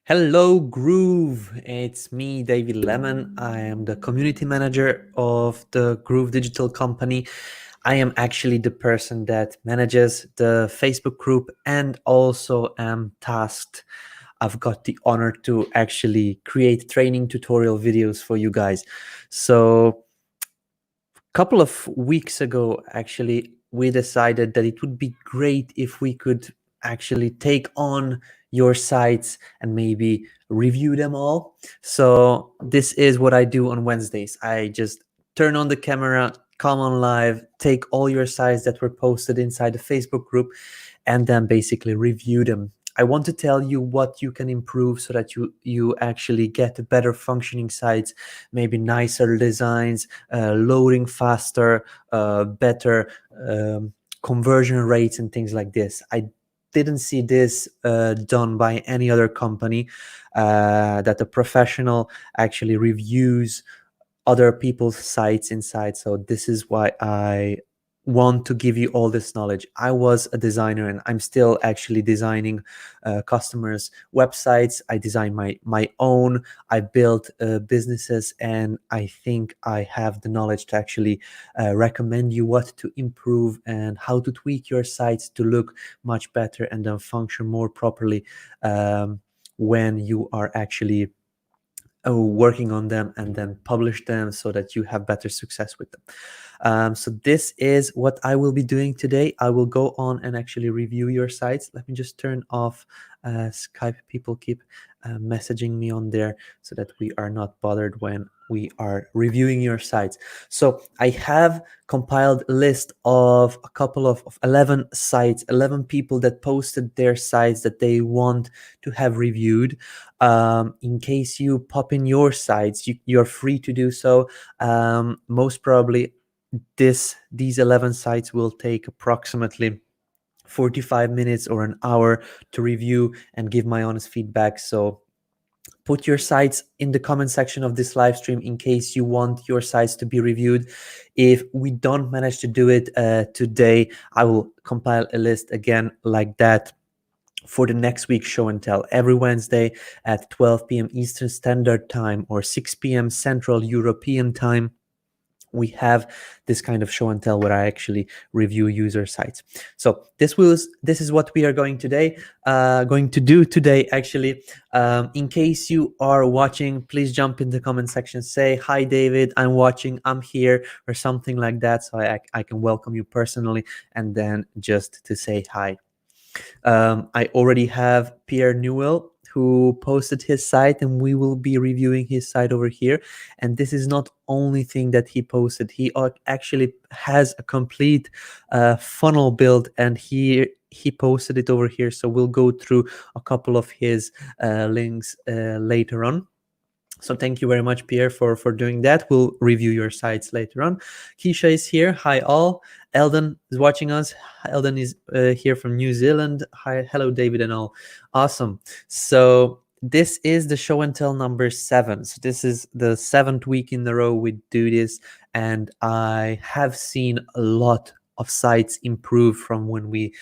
Hello, Groove. It's me, David Lemon. I am the community manager of the Groove Digital Company. I am actually the person that manages the Facebook group and also am tasked. I've got the honor to actually create training tutorial videos for you guys. So, a couple of weeks ago, actually, we decided that it would be great if we could actually take on your sites and maybe review them all. So this is what I do on Wednesdays. I just turn on the camera, come on live, take all your sites that were posted inside the Facebook group, and then basically review them. I want to tell you what you can improve so that you actually get better functioning sites, maybe nicer designs, loading faster, better conversion rates and things like this. I didn't see this done by any other company, that a professional actually reviews other people's sites inside. So this is why I want to give you all this knowledge. I was a designer and I'm still actually designing customers' websites. I design my own. I built businesses, and I think I have the knowledge to actually recommend you what to improve and how to tweak your sites to look much better and then function more properly when you are actually working on them and then publish them so that you have better success with them. So this is what I will be doing today. I will go on and actually review your sites. Let me just turn off Skype. People keep messaging me on there so that we are not bothered when we are reviewing your sites. So I have compiled a list of a couple of 11 sites, 11 people that posted their sites that they want to have reviewed. In case you pop in your sites, you're free to do so. Most probably these 11 sites will take approximately 45 minutes or an hour to review and give my honest feedback. So put your sites in the comment section of this live stream in case you want your sites to be reviewed. If we don't manage to do it today, I will compile a list again like that for the next week's show and tell every Wednesday at 12 p.m. Eastern Standard Time or 6 p.m. Central European Time. We have this kind of show and tell where I actually review user sites. So this is what we are going to do today. Actually, in case you are watching, please jump in the comment section. Say hi, David. I'm watching. I'm here, or something like that, so I can welcome you personally, and then just to say hi. I already have Pierre Newell who posted his site, and we will be reviewing his site over here. And this is not only thing that he posted. He actually has a complete funnel build, and he posted it over here. So we'll go through a couple of his links later on. So thank you very much, Pierre, for doing that. We'll review your sites later on. Keisha is here. Hi, all. Eldon is watching us. Eldon is here from New Zealand. Hi, hello, David and all. Awesome. So this is the show and tell number 7. So this is the 7th week in a row we do this, and I have seen a lot of sites improve from when we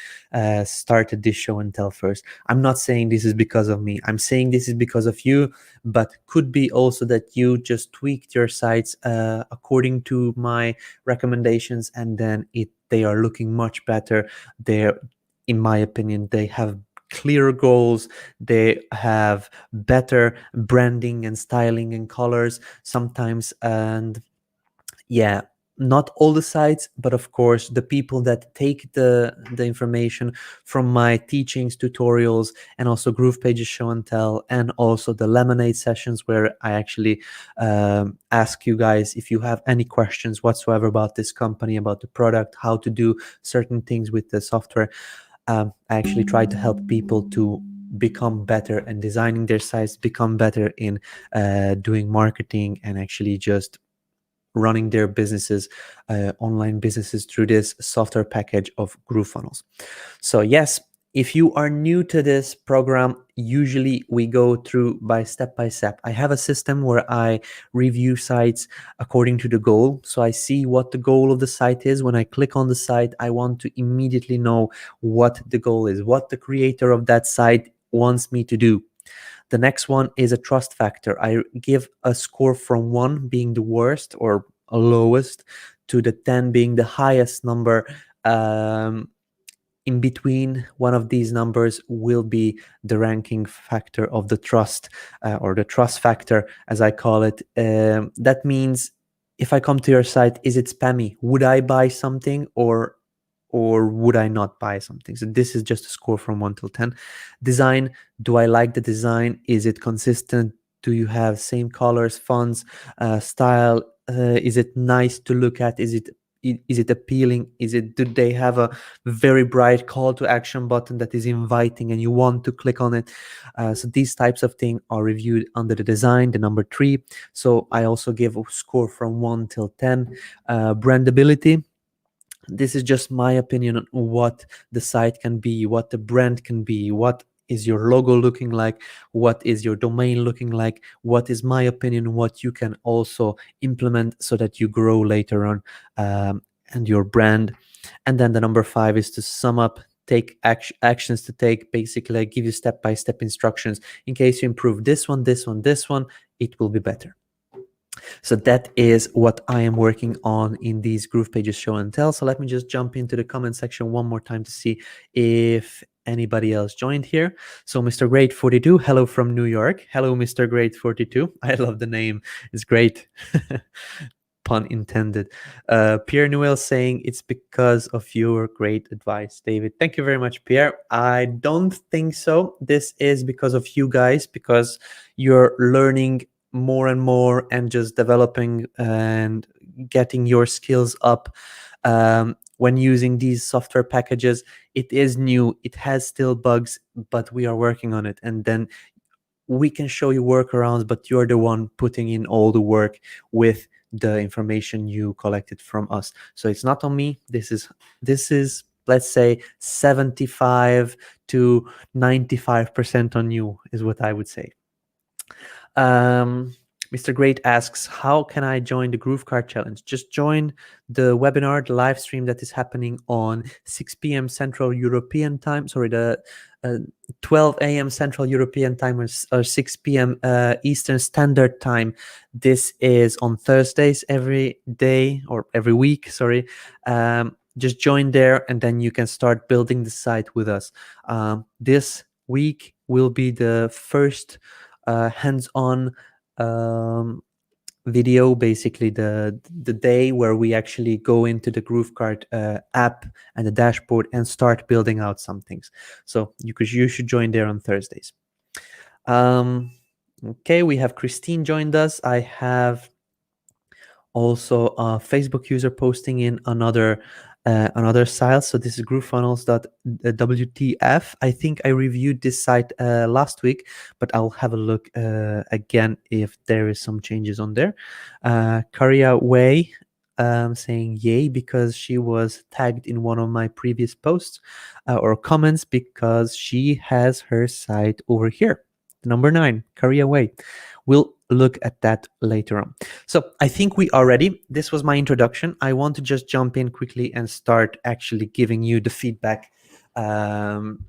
started this show and tell first. I'm not saying this is because of me. I'm saying this is because of you, but could be also that you just tweaked your sites according to my recommendations, and then they are looking much better. They're, in my opinion, they have clear goals, they have better branding and styling and colors sometimes. And yeah, not all the sites, but of course the people that take the information from my teachings, tutorials, and also GroovePages show and tell, and also the Lemonade sessions where I actually ask you guys if you have any questions whatsoever about this company, about the product, how to do certain things with the software. I actually try to help people to become better and designing their sites, become better in doing marketing, and actually just running their businesses, online businesses, through this software package of GrooveFunnels. So yes, if you are new to this program, usually we go through by step. I have a system where I review sites according to the goal. So I see what the goal of the site is. When I click on the site, I want to immediately know what the goal is, what the creator of that site wants me to do. The next one is a trust factor. I give a score from 1 being the worst or lowest to the 10 being the highest number. In between one of these numbers will be the ranking factor of the trust, or the trust factor, as I call it. That means if I come to your site, is it spammy? Would I buy something, or would I not buy something? So this is just a score from 1 till 10. Design, do I like the design? Is it consistent? Do you have same colors, fonts, style? Is it nice to look at? Is it appealing? Do they have a very bright call to action button that is inviting and you want to click on it? So these types of things are reviewed under the design, the number 3. So I also give a score from 1 till 10. Brandability, this is just my opinion on what the site can be, what the brand can be, what is your logo looking like, what is your domain looking like, what is my opinion, what you can also implement so that you grow later on, and your brand. And then the number 5 is to sum up, take actions to take. Basically, I give you step-by-step instructions. In case you improve this one, this one, this one, it will be better. So that is what I am working on in these GroovePages show and tell. So let me just jump into the comment section one more time to see if anybody else joined here. So Mr. Great 42, hello from New York. Hello, Mr. Great 42. I love the name. It's great. Pun intended. Pierre Noel saying it's because of your great advice, David. Thank you very much, Pierre. I don't think so. This is because of you guys, because you're learning more and more and just developing and getting your skills up. When using these software packages, it is new, it has still bugs, but we are working on it. And then we can show you workarounds, but you're the one putting in all the work with the information you collected from us. So it's not on me. This is let's say 75 to 95% on you is what I would say. Mr. Great asks, how can I join the Groove Card Challenge? Just join the webinar, the live stream that is happening on 6 p.m. Central European time. Sorry, the 12 a.m. Central European time, or 6 p.m. Eastern Standard Time. This is on Thursdays every day, or every week, sorry. Just join there and then you can start building the site with us. This week will be the first hands-on video, basically the day where we actually go into the GrooveCard app and the dashboard and start building out some things. So you should join there on Thursdays. Okay, we have Christine joined us. I have also a Facebook user posting in another site. So this is groovefunnels.wtf. I think I reviewed this site last week, but I'll have a look again if there is some changes on there. Karia Way saying yay because she was tagged in one of my previous posts or comments because she has her site over here. Number 9, Karia Way. We'll look at that later on. So I think we are ready. This was my introduction. I want to just jump in quickly and start actually giving you the feedback and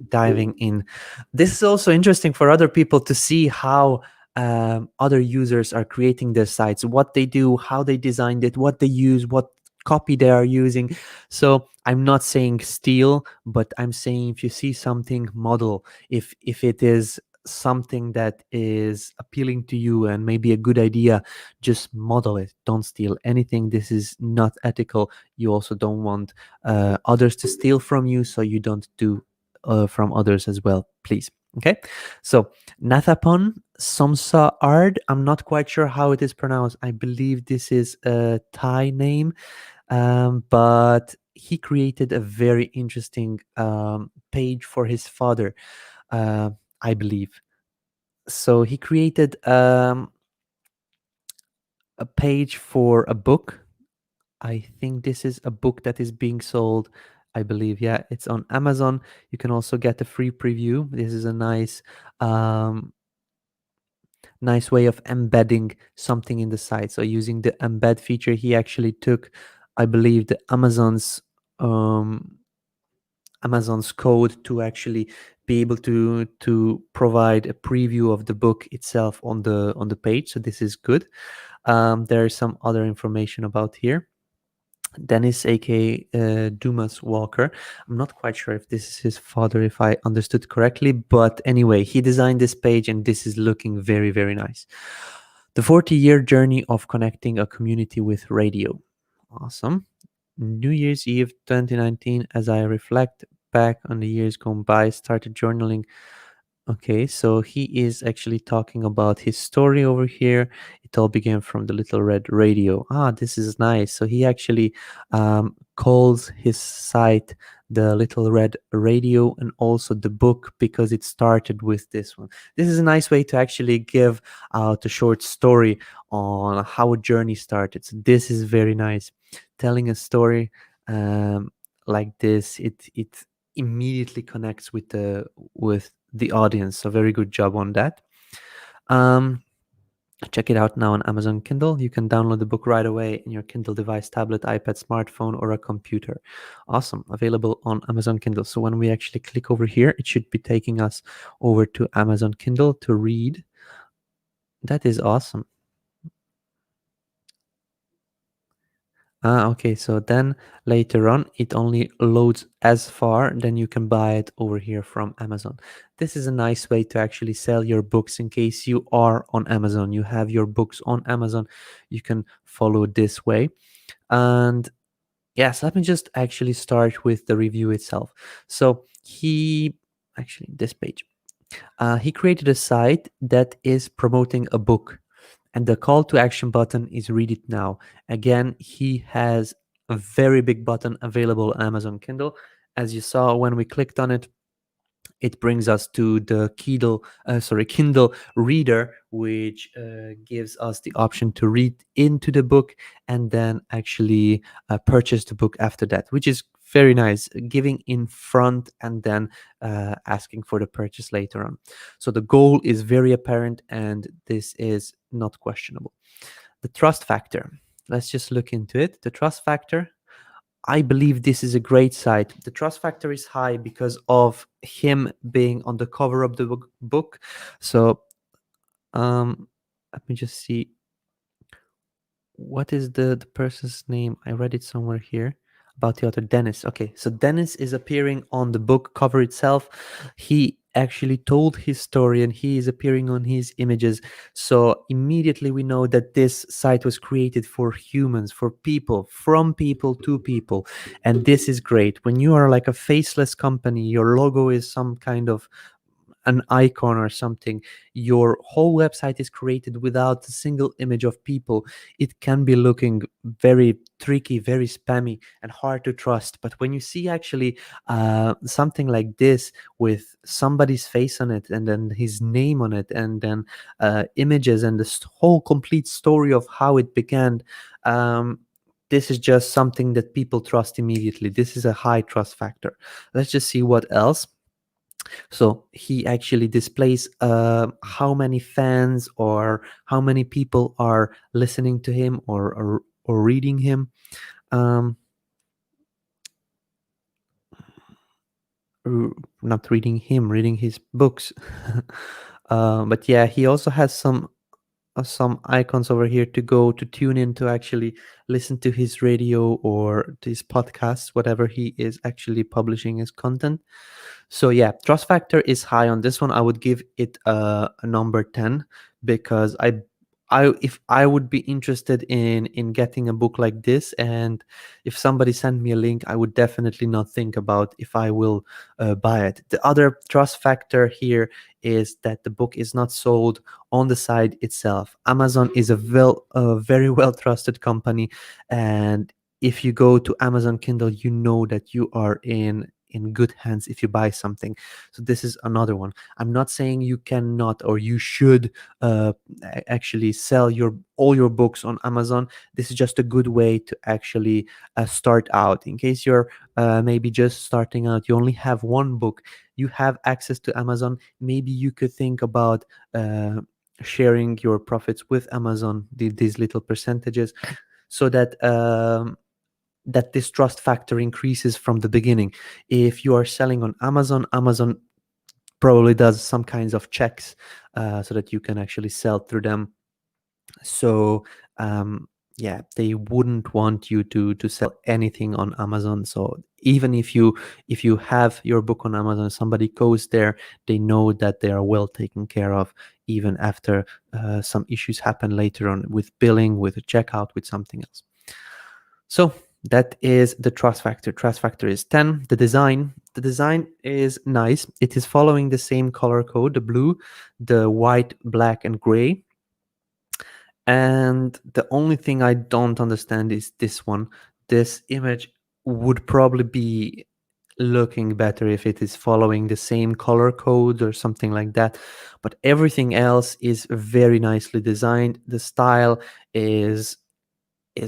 diving in. This is also interesting for other people to see how other users are creating their sites, what they do, how they designed it, what they use, what copy they are using. So I'm not saying steal, but I'm saying if you see something, model. If it is something that is appealing to you and maybe a good idea, just model it. Don't steal anything. This is not ethical. You also don't want others to steal from you, so you don't do from others as well, please. Okay, so Nathapon Somsa Ard, I'm not quite sure how it is pronounced. I believe this is a Thai name, but he created a very interesting page for his father, I believe. So he created a page for a book. I think this is a book that is being sold. I believe, yeah, it's on Amazon. You can also get a free preview. This is a nice way of embedding something in the site. So using the embed feature, he actually took, I believe, the Amazon's code to actually be able to provide a preview of the book itself on the page. So this is good. There is some other information about here. Dennis, aka Dumas Walker. I'm not quite sure if this is his father, if I understood correctly, but anyway, he designed this page and this is looking very, very nice. The 40-year journey of connecting a community with radio. Awesome. New Year's Eve 2019, as I reflect back on the years gone by, started journaling. Okay, so he is actually talking about his story over here. It all began from the Little Red Radio. Ah, this is nice. So he actually calls his site the Little Red Radio and also the book because it started with this one. This is a nice way to actually give out a short story on how a journey started. So this is very nice. Telling a story like this, it immediately connects with the audience. So very good job on that. Check it out now on Amazon Kindle. You can download the book right away in your Kindle device, tablet, iPad, smartphone, or a computer. Awesome. Available on Amazon Kindle. So when we actually click over here, it should be taking us over to Amazon Kindle to read. That is awesome. Okay, so then later on, it only loads as far, then you can buy it over here from Amazon. This is a nice way to actually sell your books in case you are on Amazon. You have your books on Amazon, you can follow this way. And yes, let me just actually start with the review itself. So this page, he created a site that is promoting a book. And the call to action button is read it now. Again, he has a very big button available on Amazon Kindle. As you saw when we clicked on it, it brings us to the Kindle Reader, which gives us the option to read into the book and then actually purchase the book after that, which is very nice, giving in front and then asking for the purchase later on. So the goal is very apparent and this is not questionable. The trust factor. Let's just look into it. The trust factor, I believe this is a great site. The trust factor is high because of him being on the cover of the book. So let me just see. What is the person's name? I read it somewhere here about the author, Dennis. Okay, so Dennis is appearing on the book cover itself. He actually told his story and he is appearing on his images. So immediately we know that this site was created for humans, for people, from people to people. And this is great. When you are like a faceless company, your logo is some kind of an icon or something, your whole website is created without a single image of people, it can be looking very tricky, very spammy and hard to trust. But when you see actually something like this with somebody's face on it and then his name on it and then images and the whole complete story of how it began, this is just something that people trust immediately. This is a high trust factor. Let's just see what else. So he actually displays how many fans or how many people are listening to him or reading him. Not reading him, reading his books. But yeah, he also has some icons over here to go to tune in to actually listen to his radio or to his podcasts, whatever he is actually publishing his content. So yeah, trust factor is high on this one. I would give it a number 10 because if I would be interested in getting a book like this, and if somebody sent me a link, I would definitely not think about if I will buy it. The other trust factor here is that the book is not sold on the site itself. Amazon is a very well trusted company, and if you go to Amazon Kindle, you know that you are in good hands if you buy something. So this is another one. I'm not saying you cannot or you should actually sell all your books on Amazon. This is just a good way to actually start out. In case you're maybe just starting out, you only have one book, you have access to Amazon, maybe you could think about sharing your profits with Amazon, these little percentages, so that this trust factor increases from the beginning. If you are selling on Amazon, Amazon probably does some kinds of checks so that you can actually sell through them. So yeah, they wouldn't want you to sell anything on Amazon. So even if you have your book on Amazon, somebody goes there, they know that they are well taken care of, even after some issues happen later on with billing, with a checkout, with something else. So that is the trust factor. Trust factor is 10. The design is nice. It is following the same color code, the blue, the white, black, and gray. And the only thing I don't understand is this one. This image would probably be looking better if it is following the same color code or something like that. But everything else is very nicely designed. The style is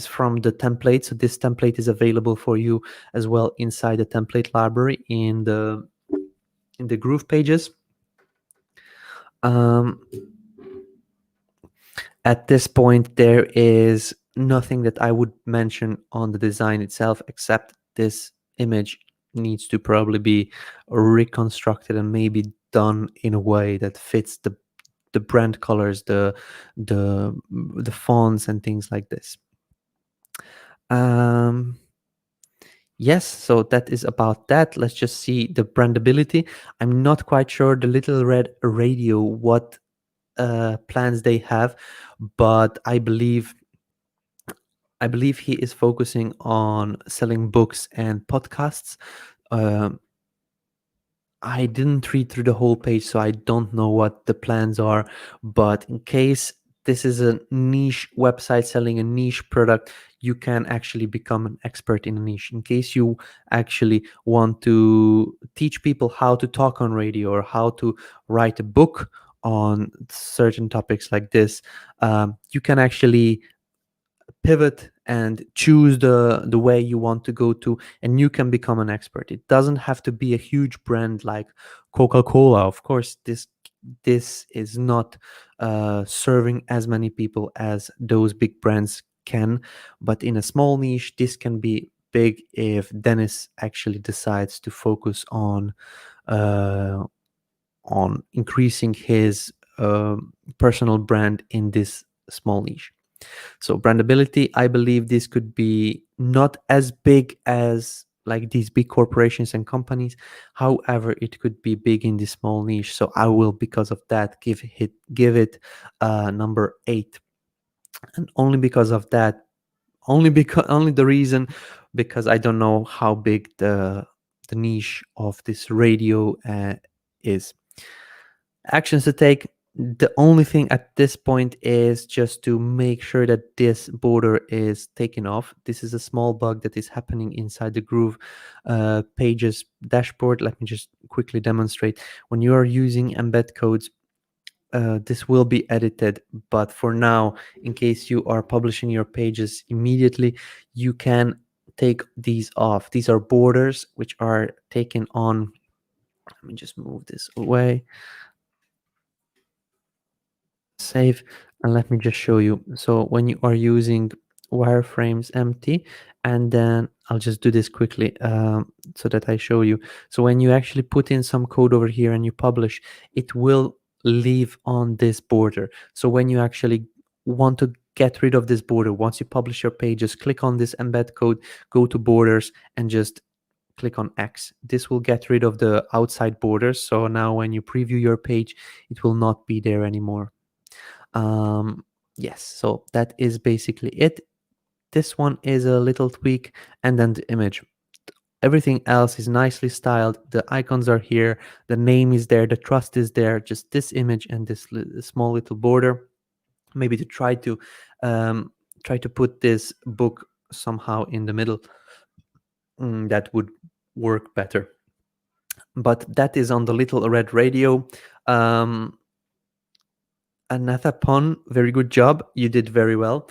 from the template. So this template is available for you as well inside the template library in the GroovePages. Um, At this point, there is nothing that I would mention on the design itself, except this image needs to probably be reconstructed and maybe done in a way that fits the brand colors, the fonts and things like this. Yes, so that is about that. Let's just see the brandability. I'm not quite sure the little red radio what plans they have, but I believe he is focusing on selling books and podcasts. Um, I didn't read through the whole page, so I don't know what the plans are. But in case this is a niche website selling a niche product, you can actually become an expert in a niche. In case you actually want to teach people how to talk on radio or how to write a book on certain topics like this, you can actually pivot and choose the way you want to go to, and you can become an expert. It doesn't have to be a huge brand like Coca-Cola. Of course, this is not serving as many people as those big brands can, but in a small niche this can be big if Dennis actually decides to focus uh, on increasing his personal brand in this small niche. So brandability, I believe this could be not as big as like these big corporations and companies. However, it could be big in this small niche. So I will, because of that, give it number 8, and only because of that, only the reason, because I don't know how big the niche of this radio is. Actions to take. The only thing at this point is just to make sure that this border is taken off. This is a small bug that is happening inside the Groove Pages dashboard. Let me just quickly demonstrate. When you are using embed codes, this will be edited, but for now, in case you are publishing your pages immediately, you can take these off. These are borders which are taken on. Let me just move this away. Save, and let me just show you. So when you are using wireframes empty, and then I'll just do this quickly so that I show you. So when you actually put in some code over here and you publish, it will leave on this border. So when you actually want to get rid of this border, once you publish your page, just click on this embed code, go to borders, and just click on X. This will get rid of the outside borders. So now when you preview your page, it will not be there anymore. Yes, so that is basically it. This one is a little tweak, and then the image. Everything else is nicely styled. The icons are here, the name is there, the trust is there. Just this image and this small little border, maybe to try to put this book somehow in the middle. That would work better, but that is on the little red radio. Anathapon, very good job. You did very well.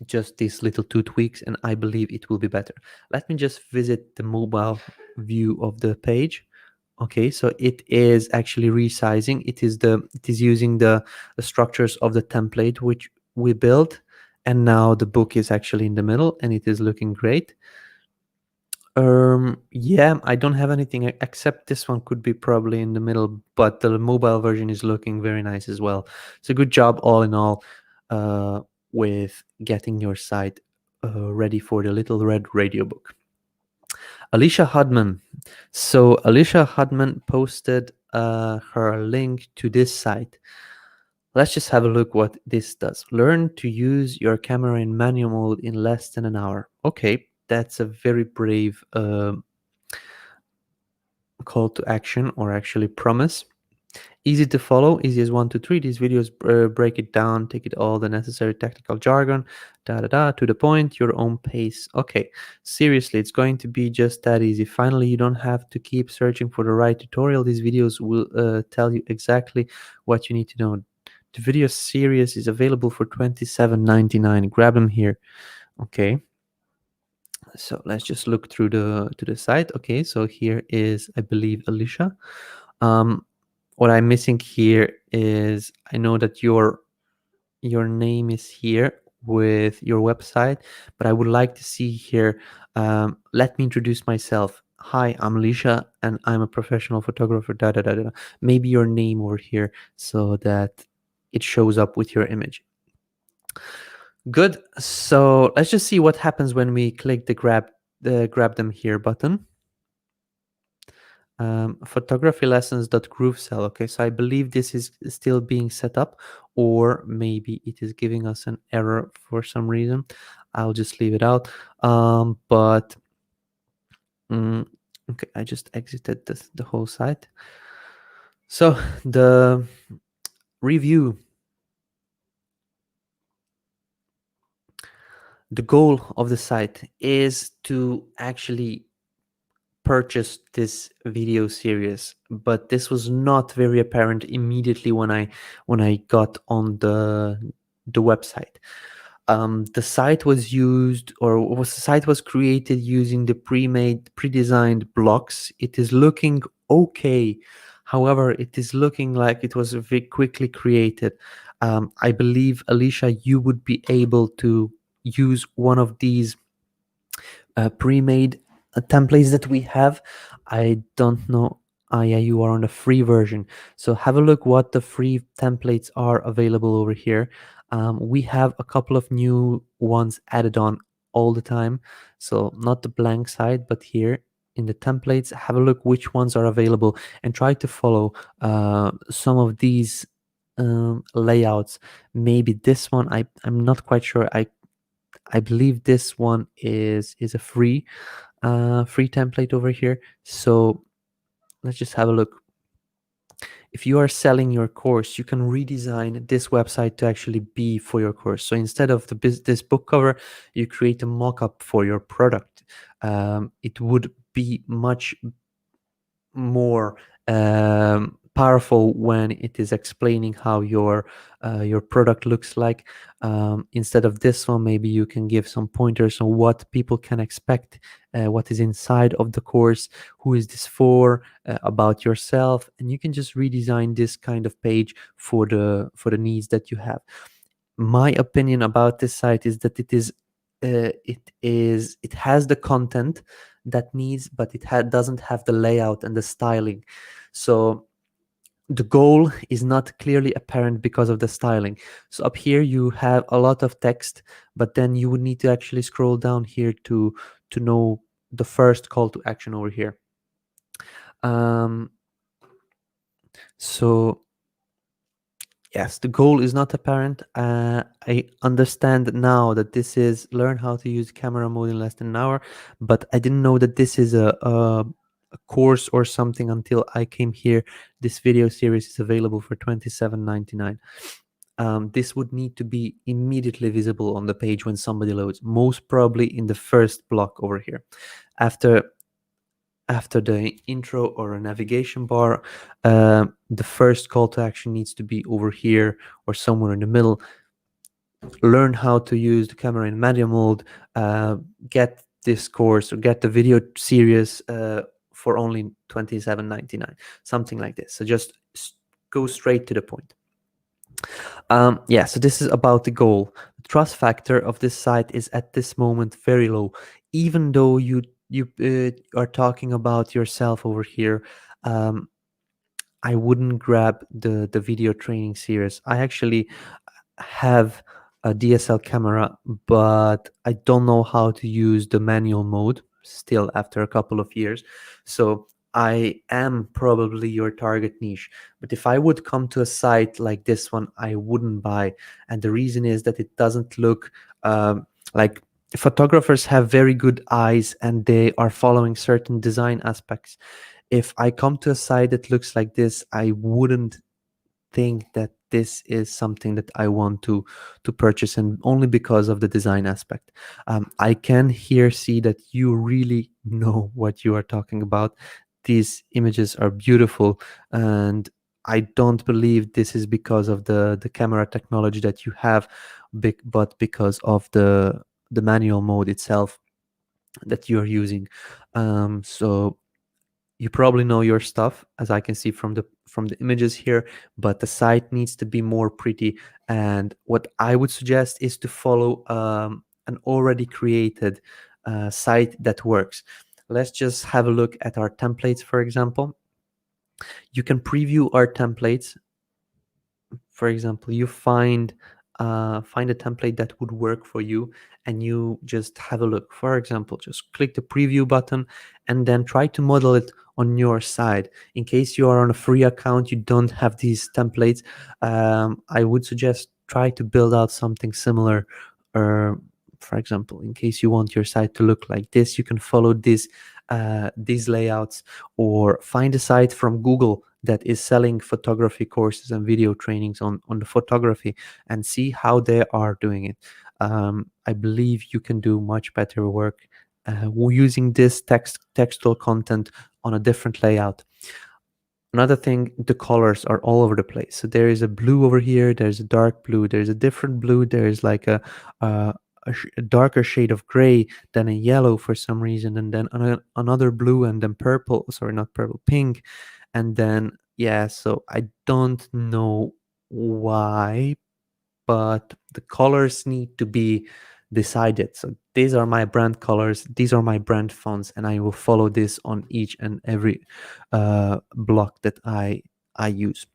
Just these little 2 tweaks, and I believe it will be better. Let me just visit the mobile view of the page. Okay, so it is actually resizing. It is using the structures of the template which we built, and now the book is actually in the middle, and it is looking great. Yeah, I don't have anything except this one could be probably in the middle, but the mobile version is looking very nice as well. So good job all in all, uh, with getting your site ready for the Little Red Radio Book. Alicia Hudman. So Alicia Hudman posted her link to this site. Let's just have a look what this does. Learn to use your camera in manual mode in less than an hour. Okay, that's a very brave call to action, or actually promise. Easy to follow, easy as 1 2 3. These videos break it down, take it all the necessary technical jargon, to the point, your own pace. Okay, seriously, it's going to be just that easy. Finally, you don't have to keep searching for the right tutorial. These videos will tell you exactly what you need to know. The video series is available for $27.99. Grab them here. Okay, so let's just look through the site. Okay, so here is, I believe, Alicia. um what I'm missing here is, I know that your name is here with your website, but I would like to see here, let me introduce myself. Hi, I'm Alicia and I'm a professional photographer, da. Maybe your name over here so that it shows up with your image. Good. So let's just see what happens when we click the grab them here button. Photography Okay, so I believe this is still being set up, or maybe it is giving us an error for some reason. I'll just leave it out. But okay, I just exited the whole site. So the review, the goal of the site is to actually purchase this video series, but this was not very apparent immediately when I got on the website. The site was used, or was the site was created using the pre-designed blocks. It is looking okay. However, it is looking like it was very quickly created. I believe, Alicia, you would be able to use one of these pre-made templates that we have. I don't know. Ah, yeah, you are on the free version. So have a look what the free templates are available over here. We have a couple of new ones added on all the time. So not the blank side, but here in the templates, have a look which ones are available and try to follow some of these layouts. Maybe this one, I'm not quite sure. I believe this one is a free template over here. So let's just have a look. If you are selling your course, you can redesign this website to actually be for your course. So instead of this book cover, you create a mock-up for your product. It would be much more powerful when it is explaining how your product looks like. Instead of this one, maybe you can give some pointers on what people can expect, what is inside of the course, who is this for, about yourself, and you can just redesign this kind of page for the needs that you have. My opinion about this site is that it has the content that needs, but doesn't have the layout and the styling. So the goal is not clearly apparent because of the styling. So up here you have a lot of text, but then you would need to actually scroll down here to know the first call to action over here. So yes, the goal is not apparent. I understand now that this is learn how to use camera mode in less than an hour, but I didn't know that this is a course or something until I came here. This video series is available for $27.99. This would need to be immediately visible on the page when somebody loads, most probably in the first block over here. After the intro or a navigation bar, the first call to action needs to be over here or somewhere in the middle. Learn how to use the camera in manual mode. Get this course or get the video series for only $27.99, something like this. So just go straight to the point. Yeah, so this is about the goal. The trust factor of this site is at this moment very low. Even though you you are talking about yourself over here, um, I wouldn't grab the video training series. I actually have a DSL camera, but I don't know how to use the manual mode still after a couple of years. So I am probably your target niche. But if I would come to a site like this one, I wouldn't buy. And the reason is that it doesn't look like photographers have very good eyes and they are following certain design aspects. If I come to a site that looks like this, I wouldn't think that this is something that I want to purchase, and only because of the design aspect. I can here see that you really know what you are talking about. These images are beautiful, and I don't believe this is because of the camera technology that you have, but because of the manual mode itself that you're using. So you probably know your stuff, as I can see from the images here, but the site needs to be more pretty. And what I would suggest is to follow an already created site that works. Let's just have a look at our templates, for example. You can preview our templates. For example, you find a template that would work for you, and you just have a look. For example, just click the preview button and then try to model it on your side. In case you are on a free account, you don't have these templates, I would suggest try to build out something similar. Or for example, in case you want your site to look like this, you can follow these layouts, or find a site from Google that is selling photography courses and video trainings on the photography, and see how they are doing it. I believe you can do much better work using this textual content on a different layout. Another thing, the colors are all over the place. So there is a blue over here, there's a dark blue, there's a different blue, there's like a, a darker shade of gray, then a yellow for some reason, and then another blue, and then purple, sorry, not purple, pink. And then, yeah, so I don't know why, but the colors need to be decided. So these are my brand colors, these are my brand fonts, and I will follow this on each and every block that I use.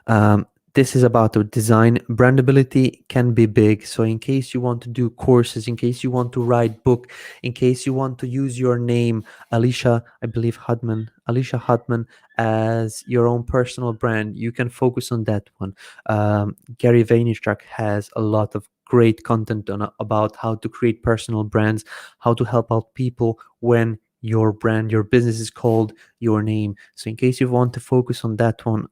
Um, this is about the design. Brandability can be big. So in case you want to do courses, in case you want to write book, in case you want to use your name, Alicia, I believe Alicia Hutman, as your own personal brand, you can focus on that one. Gary Vaynerchuk has a lot of great content about how to create personal brands, how to help out people when your brand, your business is called your name. So in case you want to focus on that one,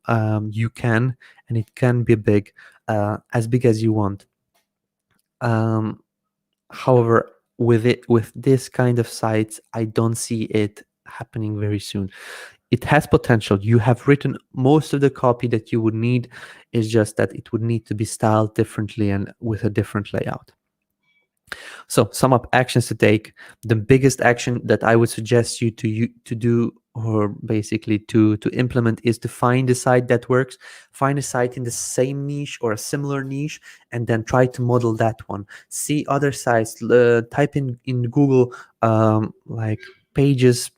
you can, and it can be big, as big as you want. Um, However, with this kind of sites, I don't see it happening very soon. It has potential. You have written most of the copy that you would need. It's just that it would need to be styled differently and with a different layout. So sum up actions to take. The biggest action that I would suggest to do, or basically to implement, is to find a site that works. Find a site in the same niche or a similar niche, and then try to model that one. See other sites. Type in Google like pages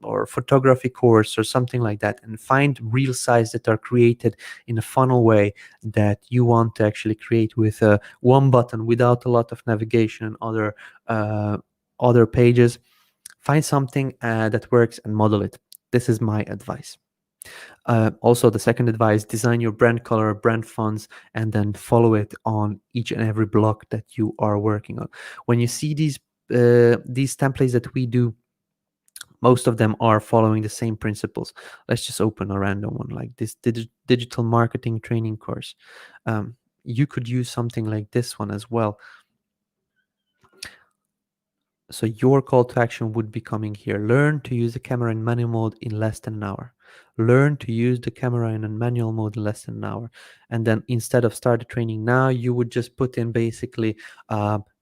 or photography course or something like that, and find real sites that are created in a funnel way that you want to actually create with one button, without a lot of navigation and other pages. Find something that works and model it. This is my advice. Also, the second advice: design your brand color, brand fonts, and then follow it on each and every block that you are working on. When you see these templates that we do, most of them are following the same principles. Let's just open a random one, like this digital marketing training course. You could use something like this one as well. So your call to action would be coming here: learn to use the camera in manual mode in less than an hour. Learn to use the camera in a manual mode in less than an hour. And then instead of start the training now, you would just put in basically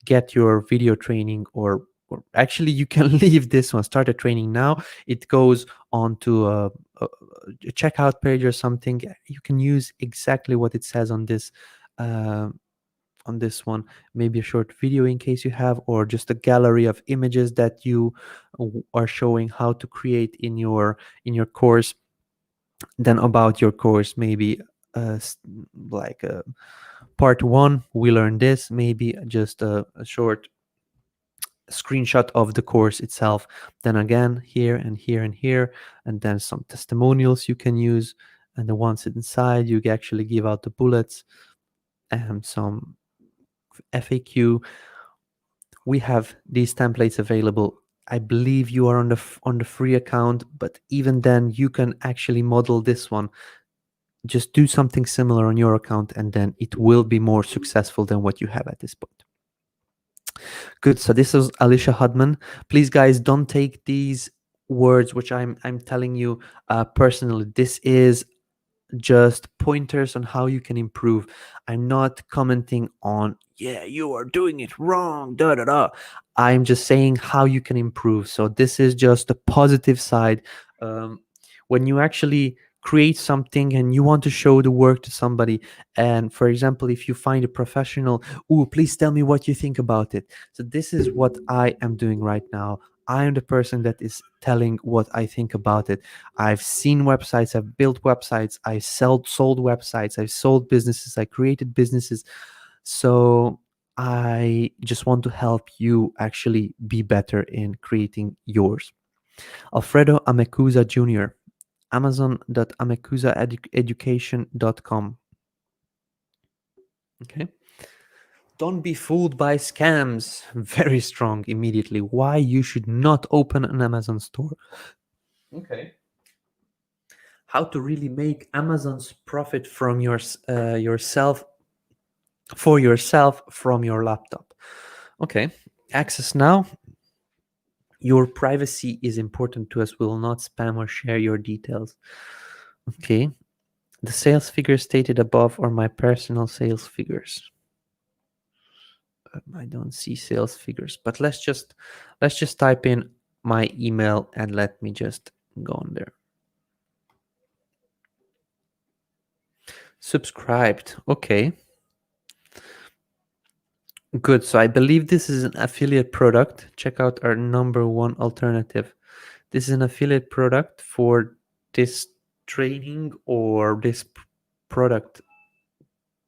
get your video training, or actually you can leave this one, start a training now. It goes on to a checkout page or something. You can use exactly what it says on this on this one, maybe a short video in case you have, or just a gallery of images that you are showing how to create in your course. Then about your course, maybe uh, s- like part one, we learned this, maybe just a short screenshot of the course itself, then again here and here and here, and then some testimonials you can use, and the ones inside you actually give out the bullets, and some FAQ. We have these templates available. I believe you are on the free account, but even then you can actually model this one. Just do something similar on your account, and then it will be more successful than what you have at this point. Good. So this is Alicia Hudman. Please, guys, don't take these words which I'm telling you personally. This is just pointers on how you can improve. I'm not commenting on, yeah, you are doing it wrong, da da da. I'm just saying how you can improve. So this is just the positive side. Um, when you actually create something and you want to show the work to somebody, and for example, if you find a professional, oh, please tell me what you think about it. So this is what I am doing right now. I am the person that is telling what I think about it. I've seen websites, I've built websites, I sold websites, I've sold businesses, I created businesses. So I just want to help you actually be better in creating yours. Alfredo Amekusa Jr., amazon.amekusaeducation.com. Okay. Don't be fooled by scams. Very strong immediately. Why you should not open an Amazon store. Okay. How to really make Amazon's profit from yourself for yourself from your laptop. Okay. Access now. Your privacy is important to us. We will not spam or share your details. Okay. The sales figures stated above are my personal sales figures. I don't see sales figures, but let's just type in my email and let me just go on there. Subscribed. Okay. Good. So I believe this is an affiliate product. Check out our number one alternative. This is an affiliate product for this training or this product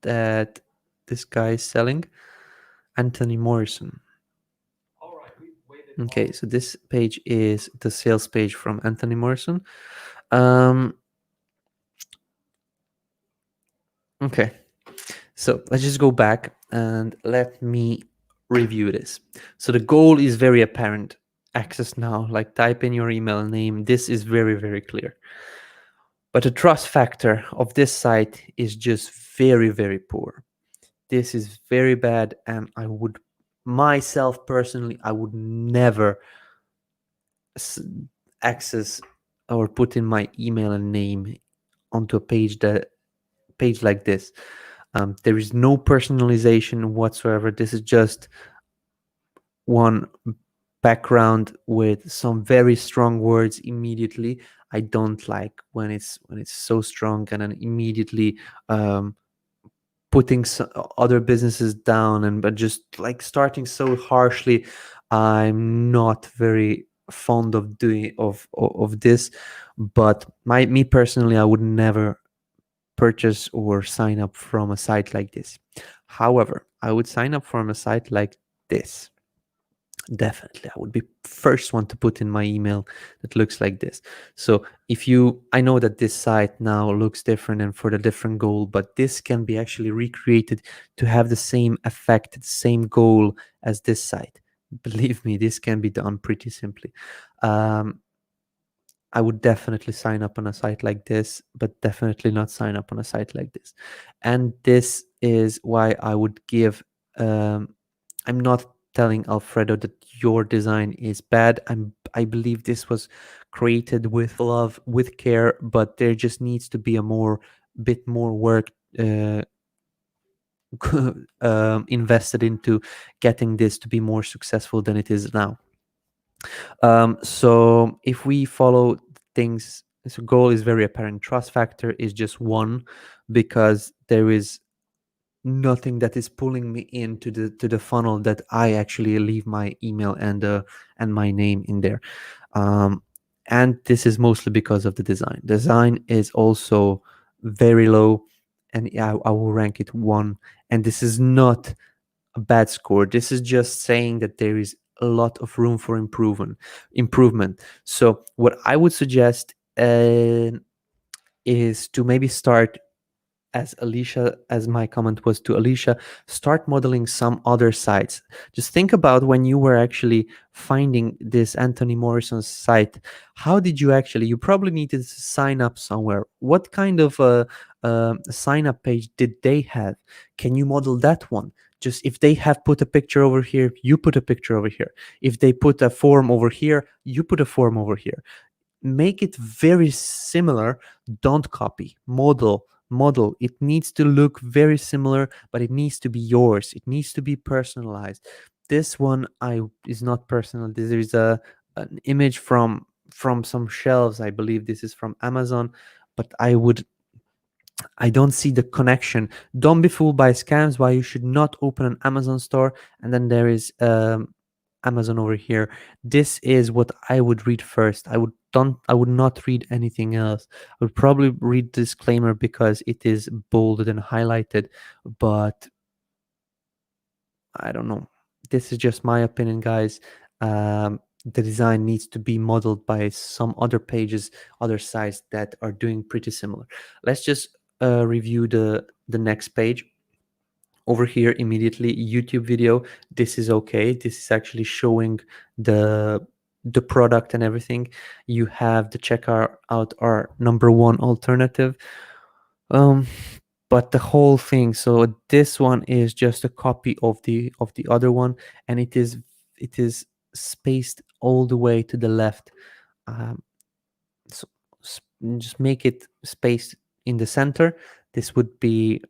that this guy is selling. Anthony Morrison. Okay, so this page is the sales page from Anthony Morrison. Okay, so let's just go back and let me review this. So the goal is very apparent. Access now, like type in your email name. This is very, very clear. But the trust factor of this site is just very, very poor. This is very bad, and I would, myself personally, I would never access or put in my email and name onto a page like this. There is no personalization whatsoever. This is just one background with some very strong words immediately. I don't like when it's so strong and then immediately putting other businesses down, and but just like starting so harshly. I'm not very fond of doing of this, but me personally, I would never purchase or sign up from a site like this. However, I would sign up from a site like this. Definitely, I would be first one to put in my email that looks like this. So if you, I know that this site now looks different and for the different goal, but this can be actually recreated to have the same effect, the same goal as this site. Believe me, this can be done pretty simply. I would definitely sign up on a site like this, but definitely not sign up on a site like this. And this is why I would give. I'm not telling Alfredo that your design is bad. I believe this was created with love, with care, but there just needs to be a bit more work invested into getting this to be more successful than it is now. So if we follow things, so goal is very apparent. Trust factor is just one, because there is nothing that is pulling me into the funnel that I actually leave my email and my name in there. um, and this is mostly because of the design is also very low, and yeah, I will rank it 1. And this is not a bad score. This is just saying that there is a lot of room for improvement. So what I would suggest is to maybe start, as Alicia, as my comment was to Alicia, start modeling some other sites. Just think about when you were actually finding this Anthony Morrison's site. How did you actually? You probably needed to sign up somewhere. What kind of sign up page did they have? Can you model that one? Just if they have put a picture over here, you put a picture over here. If they put a form over here, you put a form over here. Make it very similar. Don't copy. Model. It needs to look very similar, but it needs to be yours. It needs to be personalized. This one I is not personal. There is a an image from some shelves. I believe this is from Amazon, but I don't see the connection. Don't be fooled by scams. Why you should not open an Amazon store and then there is Amazon over here. This is what I would read first. I would not read anything else. I would probably read disclaimer because it is bolded and highlighted, but I don't know. This is just my opinion, guys. The design needs to be modeled by some other pages, other sites that are doing pretty similar. Let's just review the next page. Over here immediately, YouTube video. This is okay. This is actually showing the product and everything. You have the checkout our number one alternative. Um, but the whole thing, so this one is just a copy of the other one, and it is spaced all the way to the left. Um, so just make it spaced in the center. This would be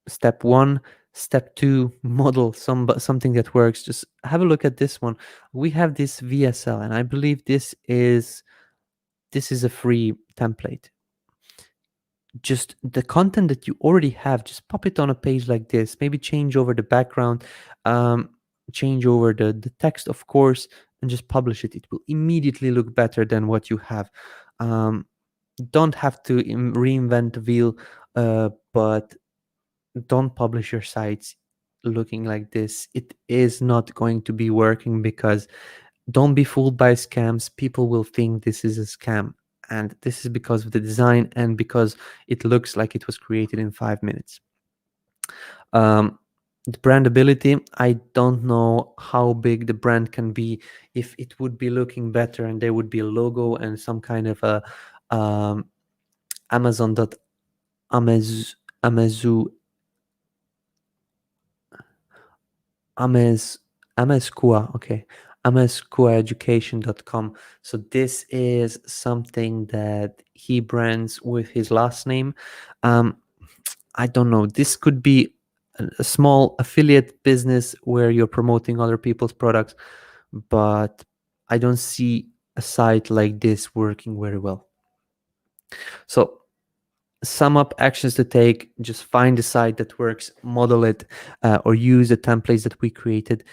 step 1. Step 2, model something that works. Just have a look at this one. We have this VSL, and I believe this is a free template. Just the content that you already have, just pop it on a page like this. Maybe change over the background, um, change over the text, of course, and just publish it. It will immediately look better than what you have. um, don't have to reinvent the wheel, but don't publish your sites looking like this. It is not going to be working, because don't be fooled by scams. People will think this is a scam, and this is because of the design and because it looks like it was created in 5 minutes. The brandability, I don't know how big the brand can be. If it would be looking better and there would be a logo and some kind of a amazon.amaz amazu Amez Amezcua, okay. Amezcuaeducation.com. So this is something that he brands with his last name. Um, I don't know. This could be a small affiliate business where you're promoting other people's products, but I don't see a site like this working very well. So sum up actions to take: just find a site that works, model it, or use the templates that we created.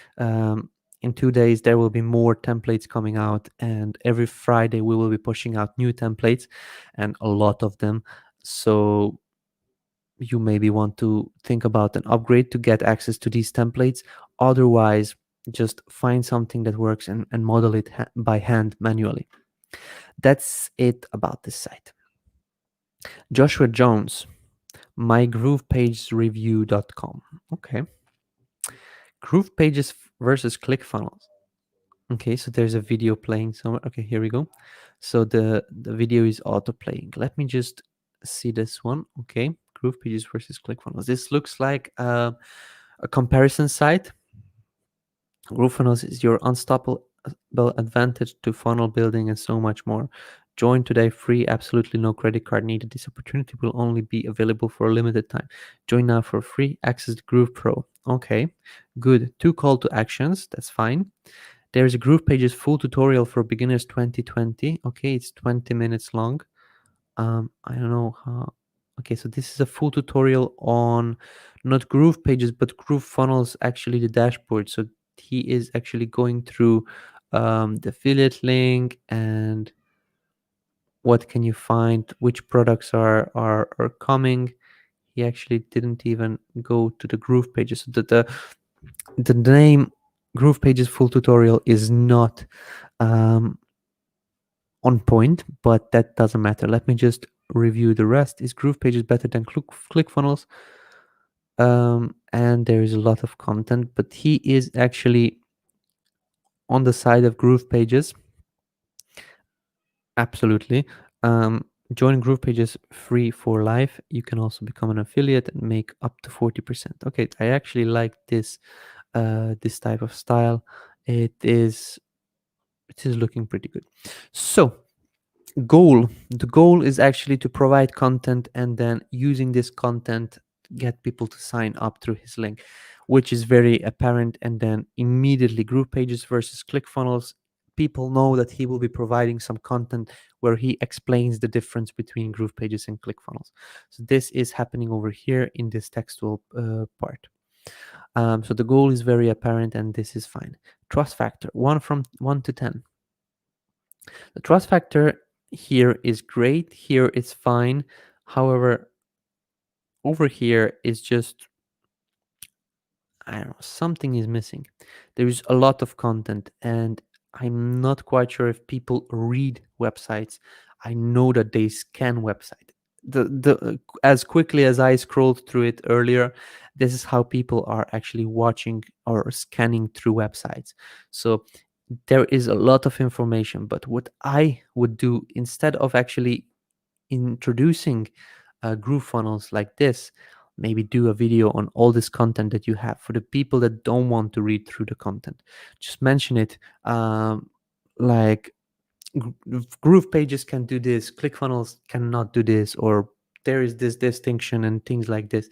In 2 days there will be more templates coming out, and every Friday we will be pushing out new templates, and a lot of them. So you maybe want to think about an upgrade to get access to these templates. Otherwise, just find something that works and model it by hand manually. That's it about this site. Joshua Jones, mygroovepagesreview.com. Okay. GroovePages versus ClickFunnels. Okay, so there's a video playing somewhere. Okay, here we go. So the video is auto playing. Let me just see this one. Okay, GroovePages versus ClickFunnels. This looks like a comparison site. GrooveFunnels is your unstoppable advantage to funnel building and so much more. Join today free, absolutely no credit card needed. This opportunity will only be available for a limited time. Join now for free. Access the Groove Pro. Okay, good. 2 call to actions. That's fine. There's a GroovePages full tutorial for beginners 2020. Okay, it's 20 minutes long. I don't know how. Okay, so this is a full tutorial on not GroovePages, but GrooveFunnels, actually the dashboard. So he is actually going through the affiliate link and what can you find, which products are coming. He actually didn't even go to the GroovePages. So the name GroovePages full tutorial is not um, on point, but that doesn't matter. Let me just review the rest. Is GroovePages better than ClickFunnels? And there is a lot of content, but he is actually on the side of GroovePages. Absolutely. Join GroovePages free for life. You can also become an affiliate and make up to 40%. Okay, I actually like this type of style. It is looking pretty good. So the goal is actually to provide content and then using this content get people to sign up through his link, which is very apparent. And then immediately GroovePages versus ClickFunnels, people know that he will be providing some content where he explains the difference between GroovePages and ClickFunnels. So this is happening over here in this textual part. So the goal is very apparent and this is fine. Trust factor, 1 to 10. The trust factor here is great. Here it's fine. However, over here is just, I don't know, something is missing. There is a lot of content and I'm not quite sure if people read websites. I know that they scan website. As quickly as I scrolled through it earlier, this is how people are actually watching or scanning through websites. So there is a lot of information, but what I would do instead of actually introducing GrooveFunnels like this, maybe do a video on all this content that you have for the people that don't want to read through the content. Just mention it, like GroovePages can do this, ClickFunnels cannot do this, or there is this distinction and things like this.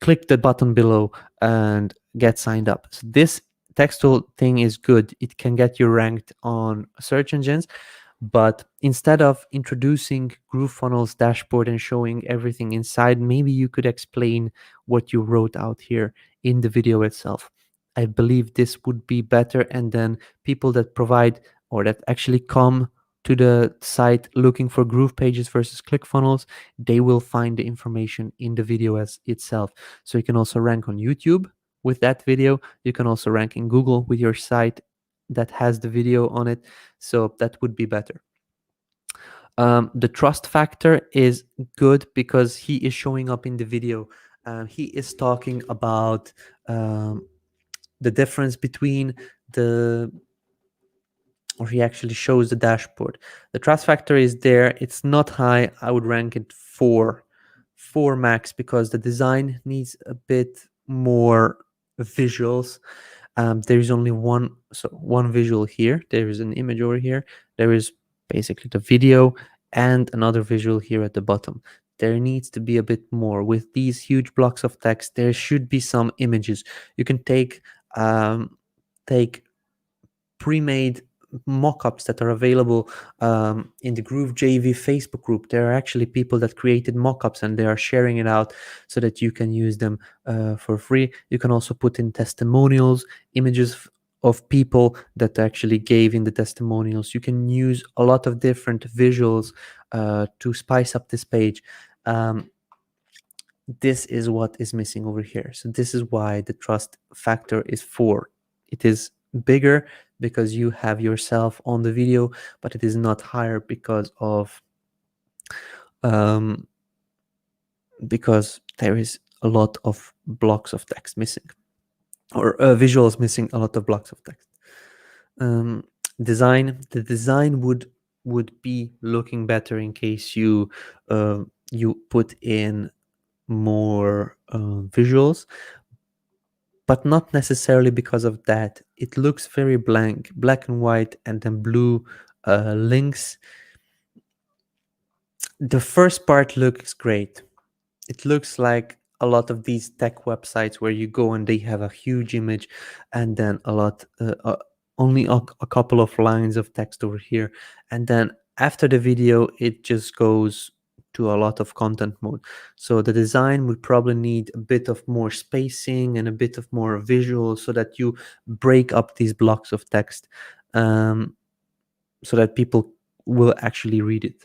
Click the button below and get signed up. So this textual thing is good. It can get you ranked on search engines. But instead of introducing GrooveFunnels dashboard and showing everything inside, maybe you could explain what you wrote out here in the video itself. I believe this would be better. And then people that provide or that actually come to the site looking for GroovePages versus ClickFunnels, they will find the information in the video as itself. So you can also rank on YouTube with that video. You can also rank in Google with your site that has the video on it. So that would be better. The trust factor is good because he is showing up in the video. He is talking about the difference between the, or he actually shows the dashboard. The trust factor is there. It's not high. I would rank it 4 max, because the design needs a bit more visuals. There is only one visual here. There is an image over here. There is basically the video and another visual here at the bottom. There needs to be a bit more. With these huge blocks of text, there should be some images. You can take pre-made mock-ups that are available in the Groove JV Facebook group. There are actually people that created mock-ups and they are sharing it out so that you can use them for free. You can also put in testimonials, images of people that actually gave in the testimonials. You can use a lot of different visuals to spice up this page. This is what is missing over here. So this is why the trust factor is 4. It is bigger because you have yourself on the video, but it is not higher because there is a lot of blocks of text missing, or visuals missing a lot of blocks of text. The design would be looking better in case you put in more visuals, but not necessarily because of that. It looks very black and white, and then blue links. The first part looks great. It looks like a lot of these tech websites where you go and they have a huge image and then only a couple of lines of text over here. And then after the video, it just goes to a lot of content mode. So the design would probably need a bit of more spacing and a bit of more visual so that you break up these blocks of text, um, so that people will actually read it.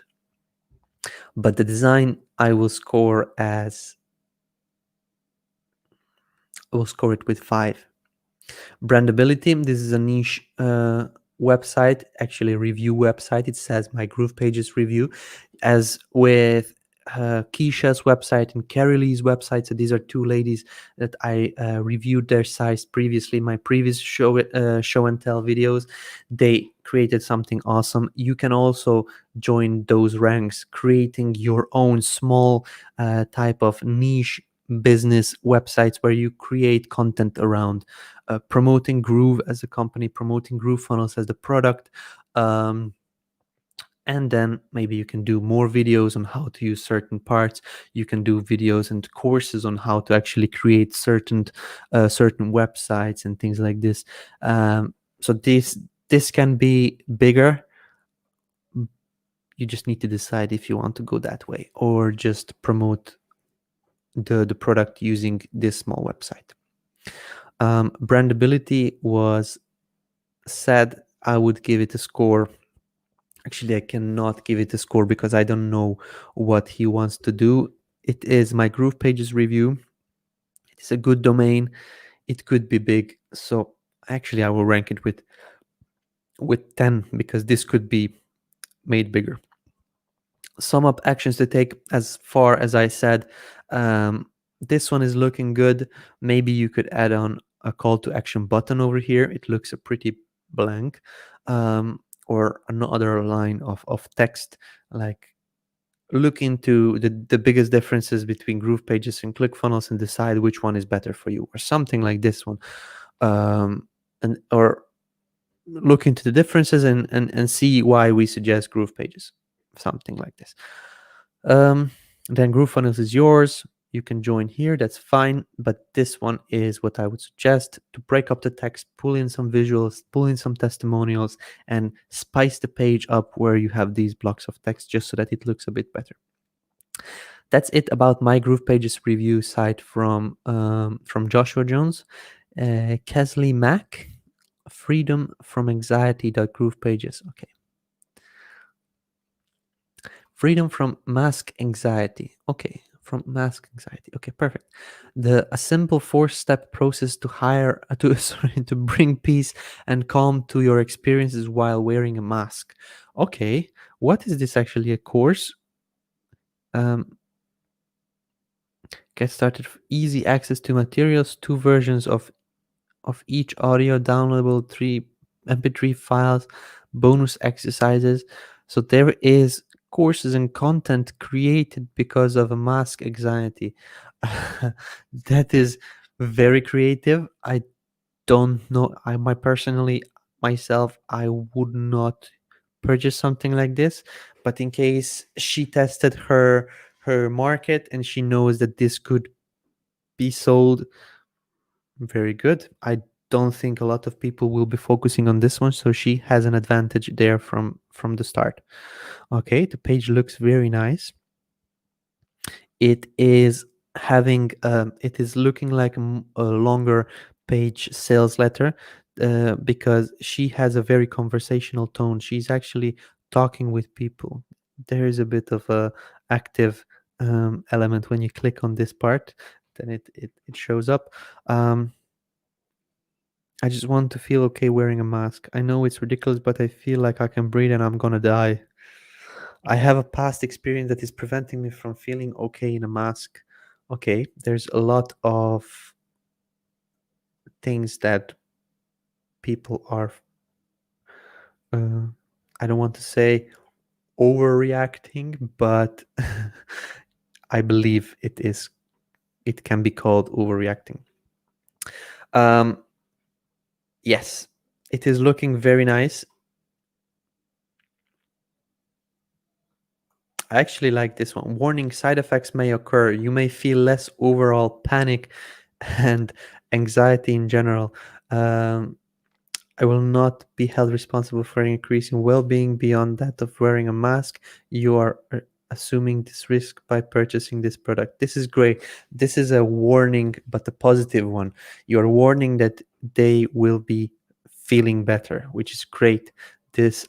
But the design I will score it with 5. Brandability, this is a niche website, actually a review website. It says my GroovePages review. As with Keisha's website and Carrie Lee's website, so these are two ladies that I reviewed their sites previously, my previous show and tell videos. They created something awesome. You can also join those ranks, creating your own small type of niche business websites where you create content around promoting Groove as a company, promoting GrooveFunnels as the product. And then maybe you can do more videos on how to use certain parts. You can do videos and courses on how to actually create certain websites and things like this. So this can be bigger. You just need to decide if you want to go that way or just promote the product using this small website. Brandability was said. I would give it a score. Actually, I cannot give it a score because I don't know what he wants to do. It is my GroovePages review. It's a good domain. It could be big. So actually, I will rank it with 10 because this could be made bigger. Sum up actions to take. As far as I said, this one is looking good. Maybe you could add on a call to action button over here. It looks a pretty blank. Or another line of text, like look into the biggest differences between GroovePages and ClickFunnels and decide which one is better for you, or something like this one. And or look into the differences and see why we suggest GroovePages, something like this. Then GrooveFunnels is yours. You can join here, that's fine. But this one is what I would suggest: to break up the text, pull in some visuals, pull in some testimonials, and spice the page up where you have these blocks of text just so that it looks a bit better. That's it about my GroovePages review site from Joshua Jones. Kesley Mack, freedom from anxiety.groovepages. Okay. Freedom from mask anxiety. Okay, from mask anxiety. Okay, perfect. A simple 4-step process to to bring peace and calm to your experiences while wearing a mask. Okay, what is this actually? A course? Get started. Easy access to materials. 2 versions of each audio, downloadable 3 MP3 files, bonus exercises. So there is courses and content created because of a mask anxiety. That is very creative. I don't know. Myself, I would not purchase something like this. But in case she tested her market and she knows that this could be sold, very good. I don't think a lot of people will be focusing on this one, so she has an advantage there from the start. Okay, the page looks very nice. It is having it is looking like a longer page sales letter, because she has a very conversational tone. She's actually talking with people. There is a bit of a active element when you click on this part, then it shows up. I just want to feel okay wearing a mask. I know it's ridiculous, but I feel like I can breathe and I'm gonna die. I have a past experience that is preventing me from feeling okay in a mask. Okay, there's a lot of things that people are, uh, I don't want to say overreacting, but I believe it can be called overreacting. Yes, it is looking very nice. I actually like this one. Warning: side effects may occur. You may feel less overall panic and anxiety in general. I will not be held responsible for increasing well being beyond that of wearing a mask. You are assuming this risk by purchasing this product. This is great. This is a warning, but a positive one. You're warning that they will be feeling better, which is great. This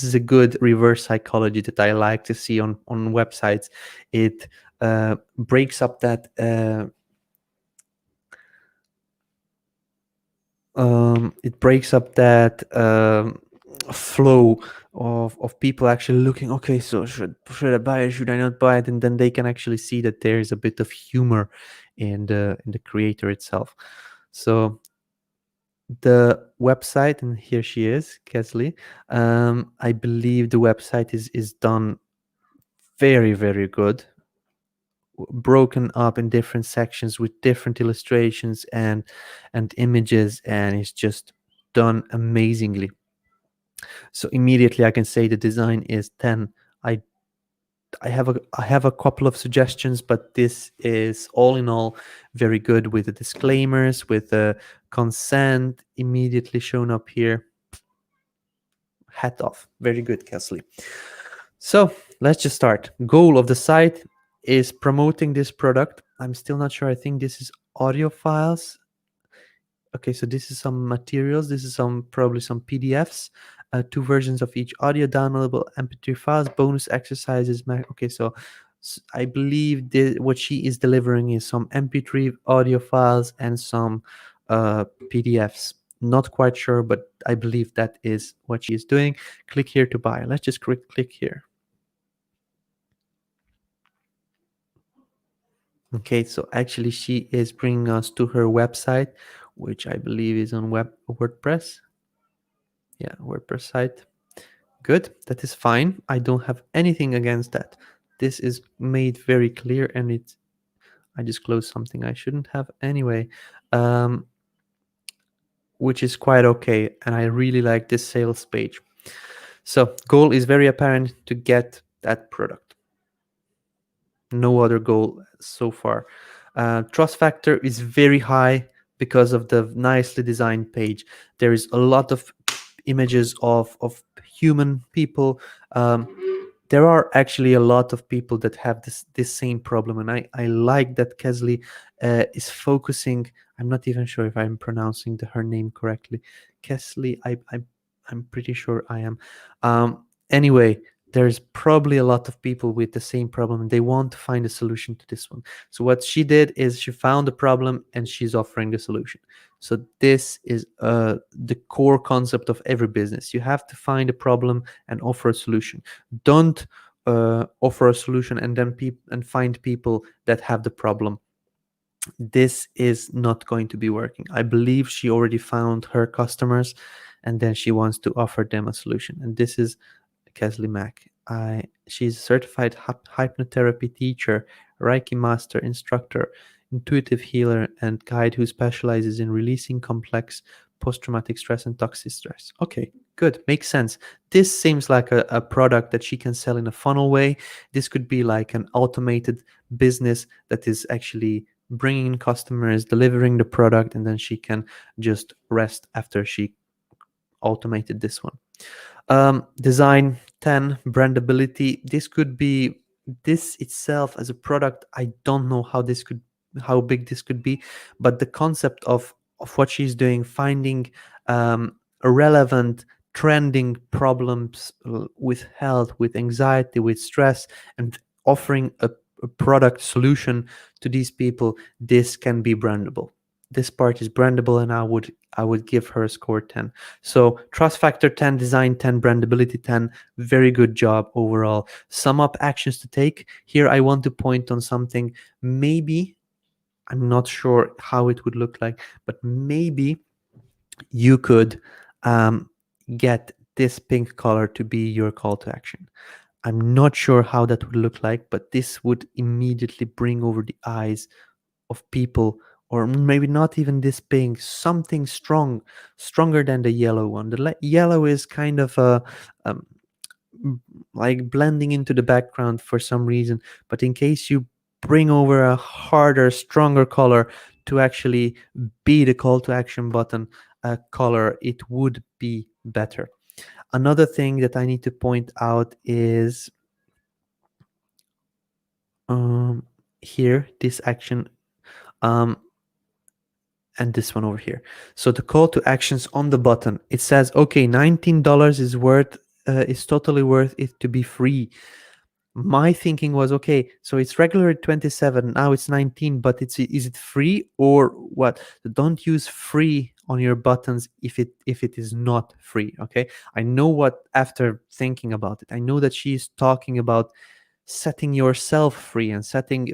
is a good reverse psychology that I like to see on websites. It breaks up that flow of people actually looking, okay, so should I buy it, should I not buy it, and then they can actually see that there is a bit of humor in the creator itself. So the website, and here she is, Kesley. I believe the website is done very, very good, broken up in different sections with different illustrations and images, and it's just done amazingly. So immediately I can say the design is 10. i I have a couple of suggestions, but this is all in all very good, with the disclaimers, with the consent immediately shown up here. Hat off. Very good, Kesley. So let's just start. Goal of the site is promoting this product. I'm still not sure. I think this is audio files. Okay, so this is some materials. This is probably some PDFs, two versions of each audio, downloadable MP3 files, bonus exercises. Okay, so I believe what she is delivering is some MP3 audio files and some PDFs. Not quite sure, but I believe that is what she is doing. Click here to buy. Let's just click here. Okay, so actually she is bringing us to her website, which I believe is on WordPress. Yeah, WordPress site. Good, that is fine. I don't have anything against that. This is made very clear, and I just closed something I shouldn't have anyway, which is quite okay. And I really like this sales page. So goal is very apparent, to get that product. No other goal so far. Trust factor is very high because of the nicely designed page. There is a lot of images of human people. There are actually a lot of people that have this same problem, and I like that Kesley is focusing. I'm not even sure if I'm pronouncing her name correctly. Kesley, I'm pretty sure I am. Anyway, there's probably a lot of people with the same problem, and they want to find a solution to this one. So what she did is she found the problem and she's offering the solution. So this is the core concept of every business. You have to find a problem and offer a solution. Don't offer a solution and then find people that have the problem. This is not going to be working. I believe she already found her customers, and then she wants to offer them a solution. And this is Kesley Mack. She's a certified hypnotherapy teacher, Reiki master, instructor, intuitive healer, and guide who specializes in releasing complex post-traumatic stress and toxic stress. Okay, good. Makes sense. This seems like a product that she can sell in a funnel way. This could be like an automated business that is actually bringing in customers, delivering the product, and then she can just rest after she automated this one. Design 10, brandability. This could be, this itself as a product, I don't know how big this could be, but the concept of what she's doing, finding relevant trending problems with health, with anxiety, with stress, and offering a product solution to these people, this can be brandable. This part is brandable, and I would give her a score 10. So trust factor 10, design 10, brandability 10. Very good job overall. Sum up actions to take. Here I want to point on something. Maybe, I'm not sure how it would look like, but maybe you could get this pink color to be your call to action. I'm not sure how that would look like, but this would immediately bring over the eyes of people, or maybe not even this pink, something stronger than the yellow one. The yellow is kind of um, like blending into the background for some reason, but in case you bring over a harder, stronger color to actually be the call to action button color, it would be better. Another thing that I need to point out is here, this action, um, and this one over here. So the call to actions on the button, it says, okay, $19 is totally worth it to be free. My thinking was, okay, so it's regular 27, now it's 19, but is it free or what? Don't use free on your buttons if it is not free. Okay, I know what, after thinking about it, I know that she's talking about setting yourself free and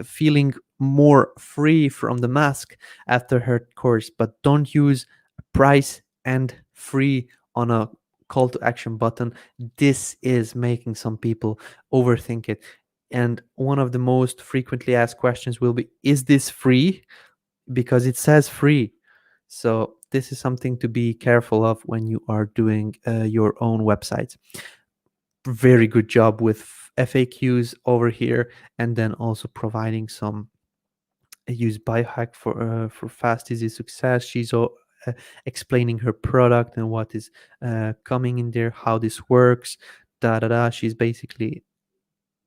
feeling more free from the mask after her course, but don't use price and free on a call to action button. This is making some people overthink it. And one of the most frequently asked questions will be, is this free? Because it says free. So this is something to be careful of when you are doing your own websites. Very good job with FAQs over here, and then also providing some use biohack for fast easy success. She's explaining her product and what is coming in there, how this works, da da da. She's basically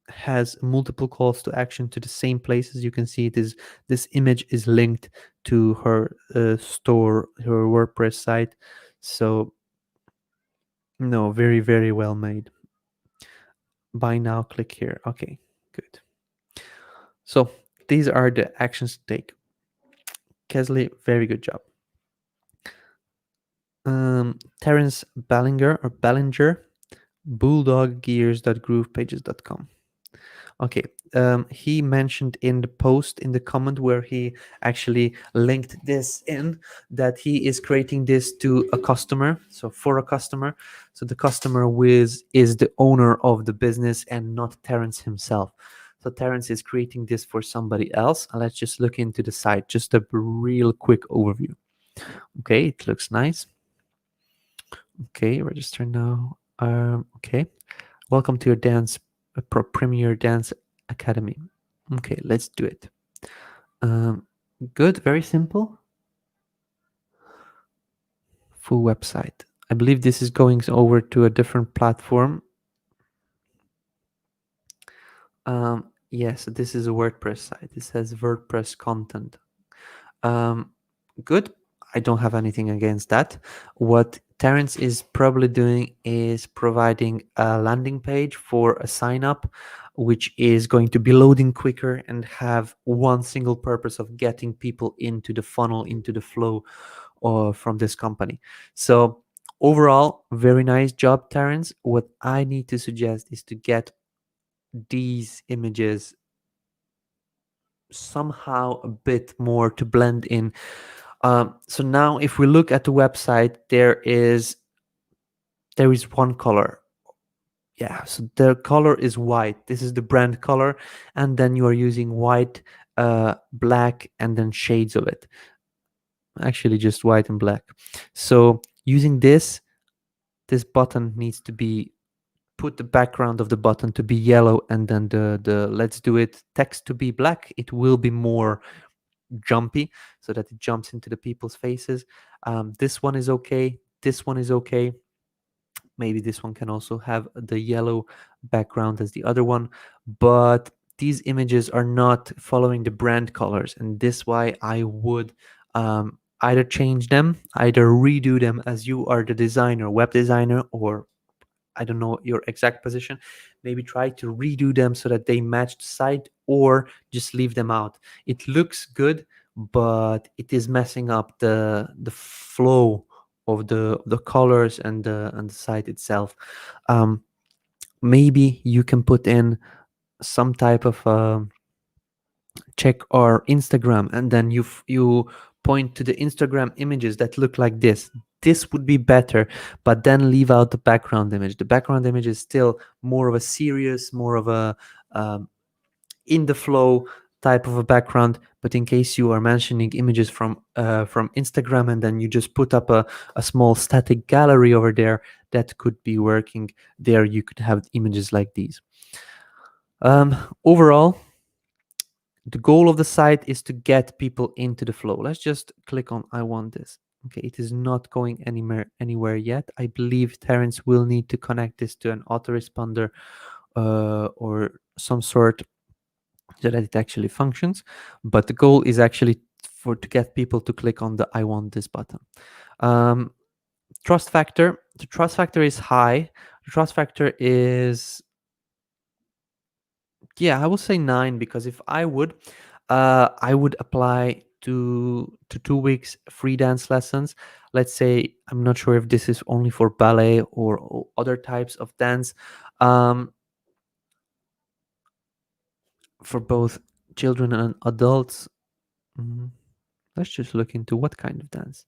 has multiple calls to action to the same places. You can see it is, this image is linked to her store, her WordPress site. So no, very very well made. Buy now, click here. Okay, good. So these are the actions to take. Kesley, very good job. Terence Ballinger, bulldoggears.groovepages.com. Okay, he mentioned in the post, in the comment where he actually linked this in, that he is creating this to a customer, so for a customer. So the customer is the owner of the business and not Terence himself. So Terence is creating this for somebody else. And let's just look into the site, just a real quick overview. Okay, it looks nice. Okay, register now. Okay, welcome to your Premier Dance Academy. Okay, let's do it. Good, very simple. Full website. I believe this is going over to a different platform. Yes, this is a WordPress site. It says WordPress content. Good. I don't have anything against that. What Terence is probably doing is providing a landing page for a sign up, which is going to be loading quicker and have one single purpose of getting people into the funnel, into the flow from this company. So overall, very nice job, Terence. What I need to suggest is to get these images somehow a bit more to blend in. So now if we look at the website, there is one color. Yeah, so the color is white. This is the brand color, and then you are using white, black, and then shades of it. Actually, just white and black. So using this button needs to be, put the background of the button to be yellow, and then the let's do it text to be black. It will be more jumpy, so that it jumps into the people's faces. This one is okay. This one is okay. Maybe this one can also have the yellow background as the other one, but these images are not following the brand colors, and this why I would either change them, either redo them as you are the designer, web designer, or I don't know your exact position. Maybe try to redo them so that they match the site, or just leave them out. It looks good, but it is messing up the flow of the colors and the site itself. Um, Maybe you can put in some type of check our Instagram, and then you point to the Instagram images that look like this. This would be better, but then leave out the background image. The background image is still more of a serious, more of a in the flow type of a background. But in case you are mentioning images from Instagram, and then you just put up a small static gallery over there, that could be working. There you could have images like these. Overall, the goal of the site is to get people into the flow. Let's just click on I want this. Okay, it is not going anywhere yet. I believe Terence will need to connect this to an autoresponder or some sort so that it actually functions. But the goal is actually to get people to click on the I want this button. Um, trust factor. The trust factor is high. The trust factor is, yeah, I will say 9, because if I would apply to 2 weeks free dance lessons. Let's say, I'm not sure if this is only for ballet or other types of dance. Um, for both children and adults. Mhm. Let's just look into what kind of dance.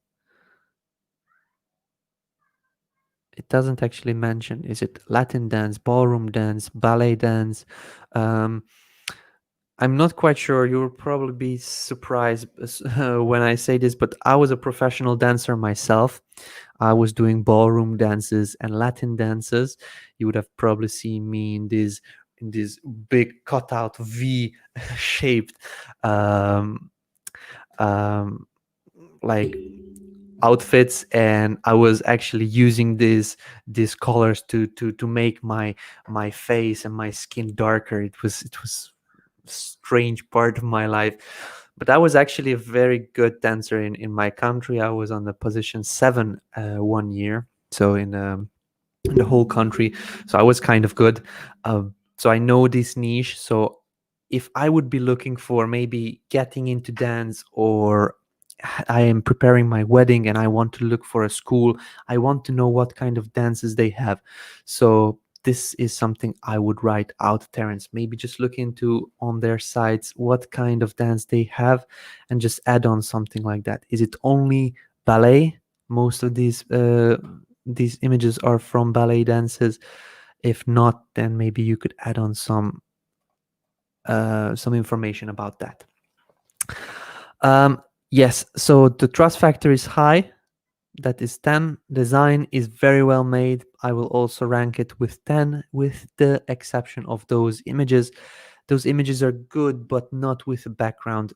It doesn't actually mention, is it Latin dance, ballroom dance, ballet dance? Um, I'm not quite sure. You'll probably be surprised when I say this, but I was a professional dancer myself. I was doing ballroom dances and Latin dances. You would have probably seen me in this big cutout V shaped um, um, like outfits, and I was actually using these colors to make my face and my skin darker. It was strange part of my life, but I was actually a very good dancer in my country. I was on the position 7 1 year, so in the whole country. So I was kind of good. So I know this niche. So if I would be looking for maybe getting into dance, or I am preparing my wedding and I want to look for a school, I want to know what kind of dances they have. So this is something I would write out, Terence. Maybe just look into on their sites what kind of dance they have, and just add on something like that. Is it only ballet? Most of these images are from ballet dances. If not, then maybe you could add on some information about that. Um, yes, so the trust factor is high. That is 10. Design is very well made. I will also rank it with 10, with the exception of those images. Those images are good, but not with the background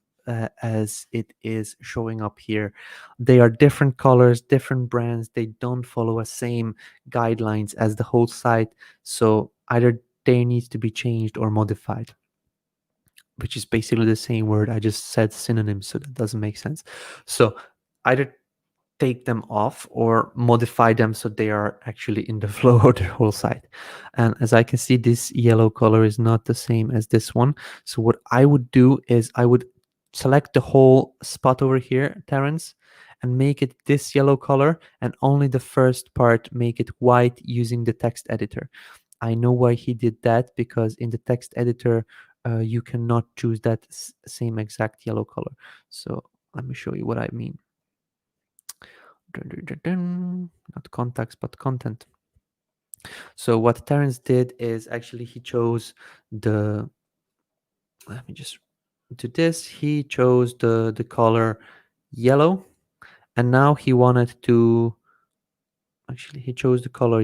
as it is showing up here. They are different colors, different brands. They don't follow a same guidelines as the whole site. So either they need to be changed or modified, which is basically the same word. I just said synonyms, so that doesn't make sense. So either take them off or modify them so they are actually in the flow of the whole site. And as I can see, this yellow color is not the same as this one. So what I would do is I would select the whole spot over here, Terence, and make it this yellow color, and only the first part make it white using the text editor. I know why he did that, because in the text editor you cannot choose that same exact yellow color. So let me show you what I mean. Not contacts, but content. So what Terence did is actually he chose the, let me just do this. He chose the color yellow, and now he wanted to, actually he chose the color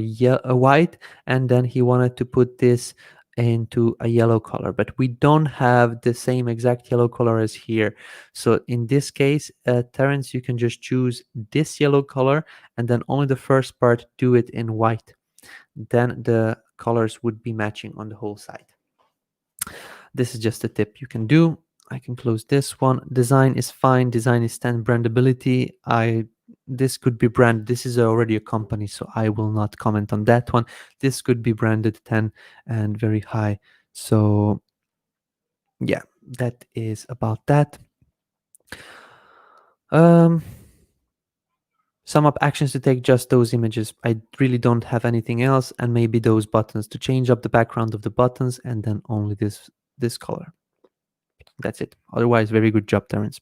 white, and then he wanted to put this into a yellow color, but we don't have the same exact yellow color as here. So in this case, Terence, you can just choose this yellow color, and then only the first part do it in white. Then the colors would be matching on the whole site. This is just a tip you can do. I can close this one. Design is fine. Design is 10. Brandability, this could be branded. This is already a company, so I will not comment on that one. This could be branded 10 and very high. So yeah, that is about that. Sum up actions to take, just those images. I really don't have anything else, and maybe those buttons to change up the background of the buttons, and then only this color. That's it. Otherwise, very good job, Terence.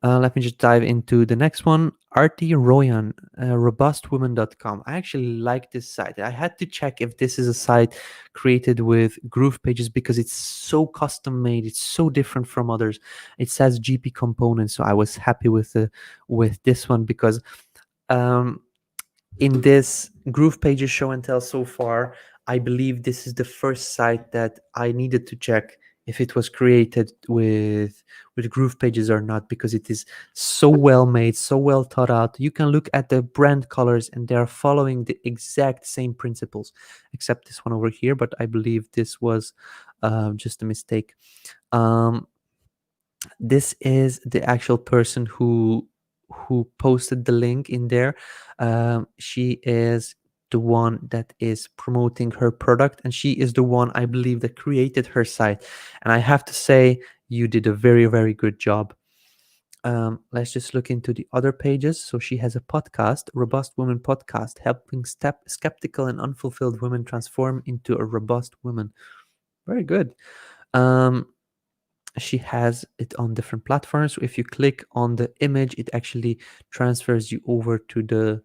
Let me just dive into the next one. Arti Royan, robustwoman.com. I actually like this site. I had to check if this is a site created with GroovePages, because it's so custom made. It's so different from others. It says GP components, so I was happy with this one, because in this GroovePages show and tell so far, I believe this is the first site that I needed to check if it was created with GroovePages or not, because it is so well made, so well thought out. You can look at the brand colors and they are following the exact same principles, except this one over here. But I believe this was just a mistake. Um, this is the actual person who posted the link in there. She is the one that is promoting her product, and she is the one, I believe, that created her site. And I have to say, you did a very, very good job. Let's just look into the other pages. So she has a podcast, Robust Women Podcast, helping skeptical and unfulfilled women transform into a robust woman. Very good. Um, she has it on different platforms. If you click on the image, it actually transfers you over to the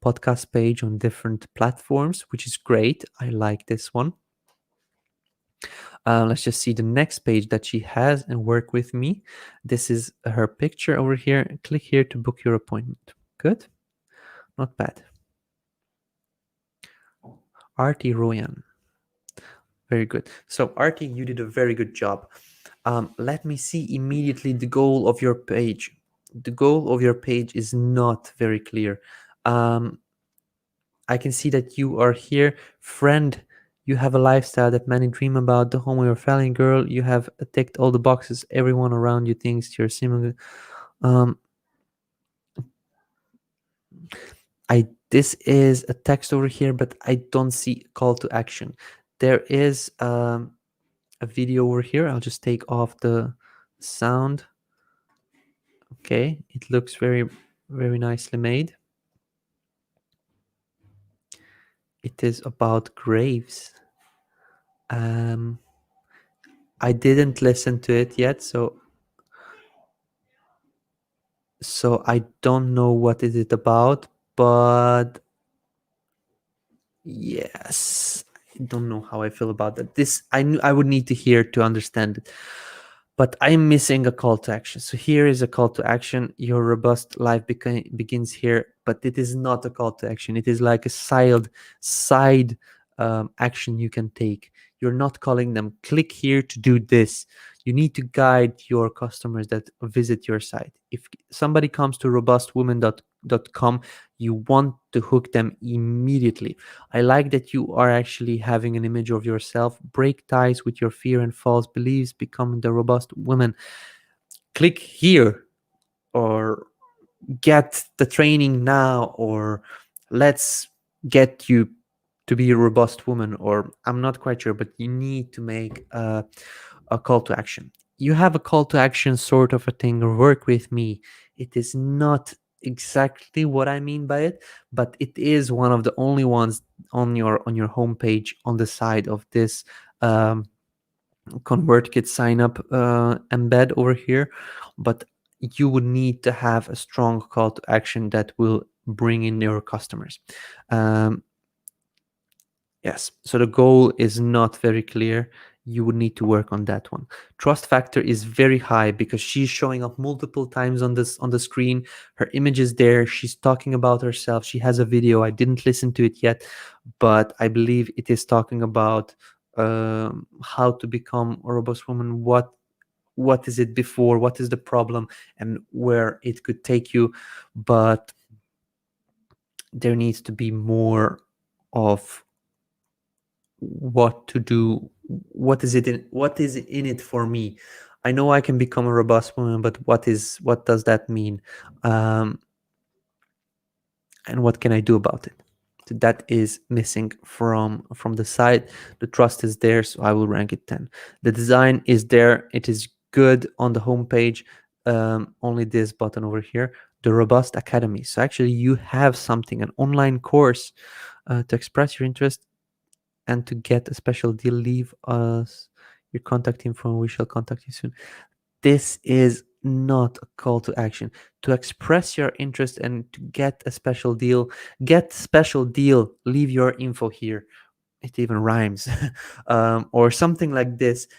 podcast page on different platforms, which is great. I like this one. Let's just see the next page that she has and work with me. This is her picture over here. Click here to book your appointment. Good, not bad. Artie Royan. Very good. So Artie, you did a very good job. Let me see immediately the goal of your page. The goal of your page is not very clear. I can see that you are here. Friend, you have a lifestyle that many dream about. The home of your family girl. You have ticked all the boxes. Everyone around you thinks you're similar. Um, this is a text over here, but I don't see call to action. There is a video over here. I'll just take off the sound. Okay, it looks very, very nicely made. It is about graves. I didn't listen to it yet, so I don't know what is it about, but yes, I don't know how I feel about that. This I knew I would need to hear to understand it. But I'm missing a call to action. So here is a call to action. Your robust life begins here, but it is not a call to action. It is like a side action you can take. You're not calling them, click here to do this. You need to guide your customers that visit your site. If somebody comes to robustwomen.com, you want to hook them immediately. I like that you are actually having an image of yourself. Break ties with your fear and false beliefs. Become the robust woman. Click here, or get the training now, or let's get you to be a robust woman, or I'm not quite sure, but you need to make a call to action. You have a call to action sort of a thing, or work with me. It is not exactly what I mean by it, but it is one of the only ones on your homepage on the side of this ConvertKit sign up embed over here. But you would need to have a strong call to action that will bring in your customers. Yes, so the goal is not very clear. You would need to work on that one. Trust factor is very high because she's showing up multiple times on the screen. Her image is there. She's talking about herself. She has a video. I didn't listen to it yet, but I believe it is talking about how to become a robust woman. What is it before? What is the problem, and where it could take you? But there needs to be more of what to do. What is it in it for me? I know I can become a robust woman, but what does that mean? And what can I do about it? So that is missing from the site. The trust is there, so I will rank it 10. The design is there. It is good on the homepage. Only this button over here, the Robust Academy. So actually you have something, an online course to express your interest and to get a special deal. Leave us your contact info and we shall contact you soon. This is not a call to action. To express your interest and to get a special deal, leave your info here. It even rhymes. Or something like this.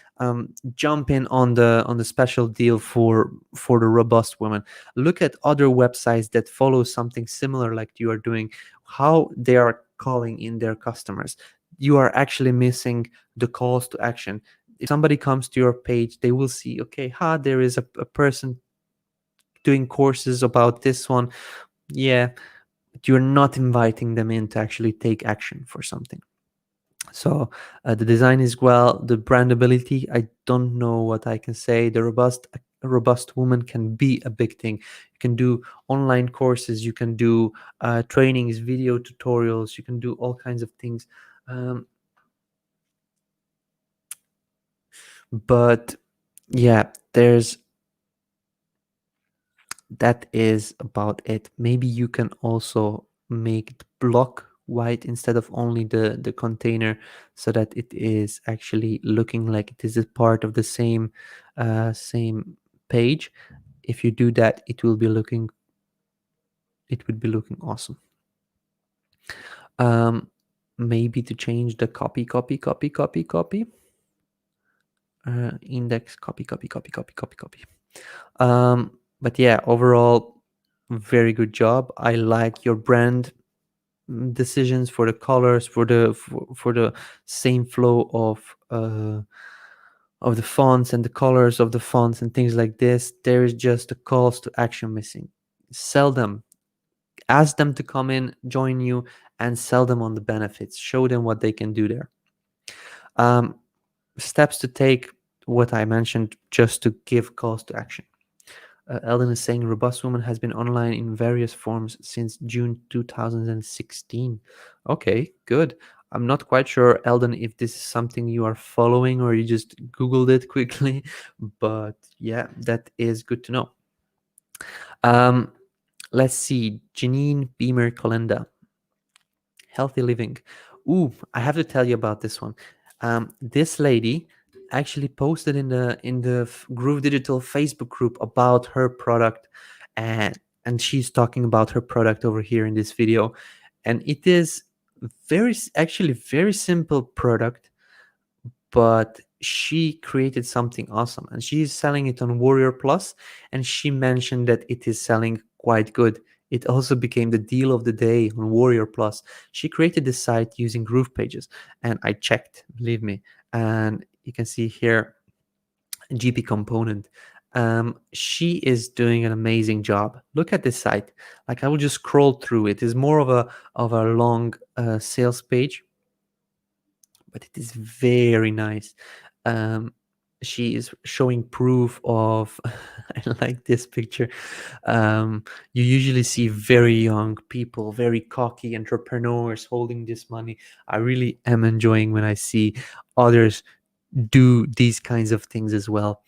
Jump in on the special deal for the robust woman. Look at other websites that follow something similar like you are doing, how they are calling in their customers. You are actually missing the calls to action. if somebody comes to your page, they will see, okay, there is a person doing courses about this one. Yeah, but you're not inviting them in to actually take action for something. So the design is well, the brandability, I don't know what I can say. The robust woman can be a big thing. You can do online courses, you can do trainings, video tutorials, you can do all kinds of things. But yeah, that is about it. Maybe you can also make the block white instead of only the container, so that it is actually looking like it is a part of the same page. If you do that, it would be looking awesome. Maybe to change the copy, index, copy. But yeah, overall, very good job. I like your brand decisions for the colors, for the same flow of the fonts and the colors of the fonts and things like this. There is just the calls to action missing. Sell them, ask them to come in, join you, and sell them on the benefits. Show them what they can do there. Steps to take, what I mentioned, just to give calls to action. Eldon is saying Robust Woman has been online in various forms since June 2016. Okay, good. I'm not quite sure, Eldon, if this is something you are following or you just Googled it quickly, but yeah, that is good to know. Let's see, Janine Beamer Colenda. Healthy living. Ooh, I have to tell you about this one. This lady actually posted in the Groove Digital Facebook group about her product, and she's talking about her product over here in this video, and it is actually very simple product, but she created something awesome, and she's selling it on Warrior Plus, and she mentioned that it is selling quite good. It also became the deal of the day on Warrior Plus. She created this site using GroovePages, and I checked, believe me, and you can see here GP component. She is doing an amazing job. Look at this site. Like, I will just scroll through it. It's more of a long sales page, but it is very nice. She is showing proof of I like this picture. You usually see very young people, very cocky entrepreneurs holding this money. I really am enjoying when I see others do these kinds of things as well.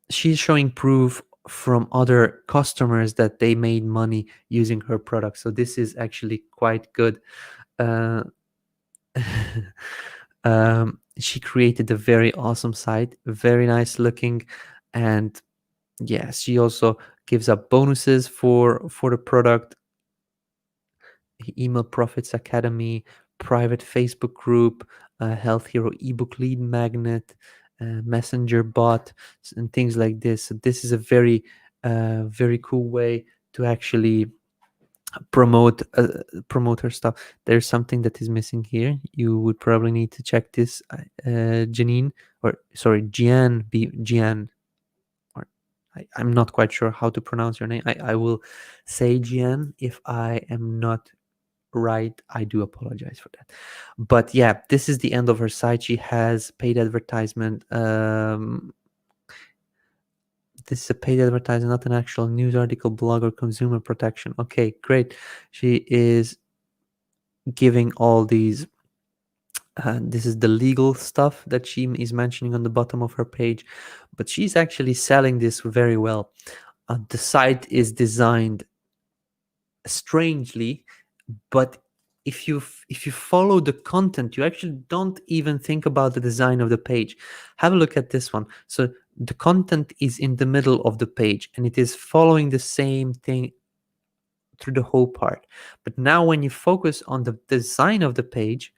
She's showing proof from other customers that they made money using her product, so this is actually quite good. uh, she created a very awesome site, very nice looking, and yeah, she also gives up bonuses for the product. Email Profits Academy, private Facebook group, Health Hero ebook lead magnet, messenger bot, and things like this. So this is a very cool way to actually promote her stuff. There's something that is missing here. You would probably need to check this, Janine, or sorry, Gian, or I'm not quite sure how to pronounce your name. I will say Gian. If I am not right, I do apologize for that. But yeah, this is the end of her site. She has paid advertisement. This is a paid advertisement, not an actual news article, blog, or consumer protection. Okay, great. She is giving all these. This is the legal stuff that she is mentioning on the bottom of her page, but she's actually selling this very well. The site is designed strangely, but if you follow the content, you actually don't even think about the design of the page. Have a look at this one. So the content is in the middle of the page, and it is following the same thing through the whole part. But now when you focus on the design of the page,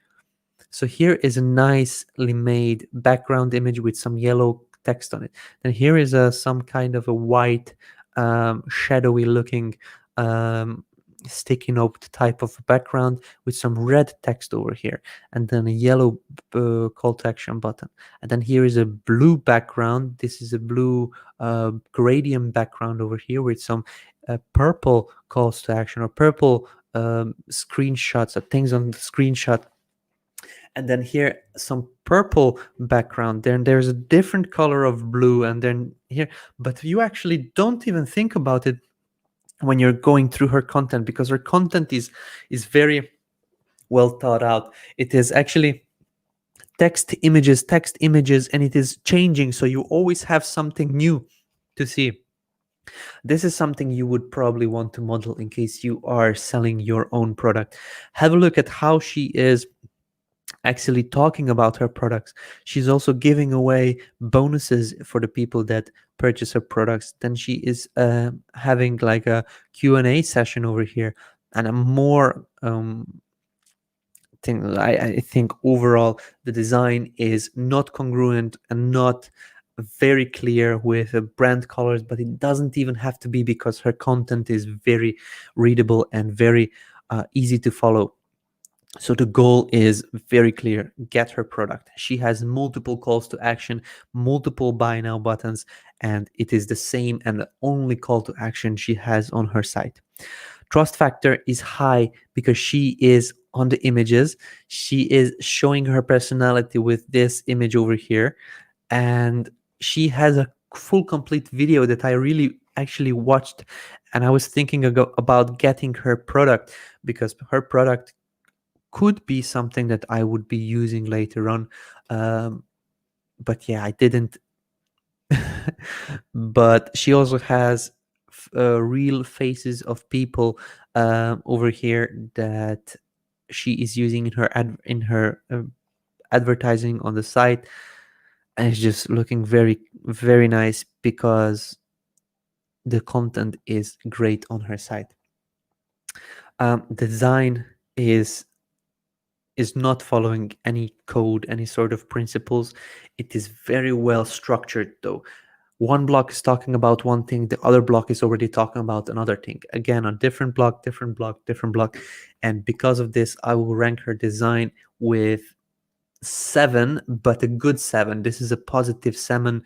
so here is a nicely made background image with some yellow text on it. And here is some kind of a white, shadowy looking sticky note type of background with some red text over here, and then a yellow call to action button. And then here is a blue background. This is a blue gradient background over here with some purple calls to action, or purple screenshots or things on the screenshot. And then here some purple background. Then there's a different color of blue, and then here, but you actually don't even think about it when you're going through her content, because her content is very well thought out. It is actually text images, and it is changing, so you always have something new to see. This is something you would probably want to model in case you are selling your own product. Have a look at how she is actually talking about her products. She's also giving away bonuses for the people that purchase her products. Then she is having like a Q&A session over here, and a more thing. I think overall the design is not congruent and not very clear with brand colors, but it doesn't even have to be, because her content is very readable and very easy to follow. So the goal is very clear: get her product. She has multiple calls to action, multiple buy now buttons, and it is the same and the only call to action she has on her site. Trust factor is high because she is on the images. She is showing her personality with this image over here, and she has a full complete video that I really actually watched, and I was thinking about getting her product, because her product could be something that I would be using later on. But yeah, I didn't. But she also has real faces of people over here that she is using in her advertising on the site, and it's just looking very, very nice because the content is great on her site. The design is not following any code, any sort of principles. It is very well structured though. One block is talking about one thing, the other block is already talking about another thing. Again, a different block, different block, different block. And because of this, I will rank her design with 7, but a good 7. This is a positive 7,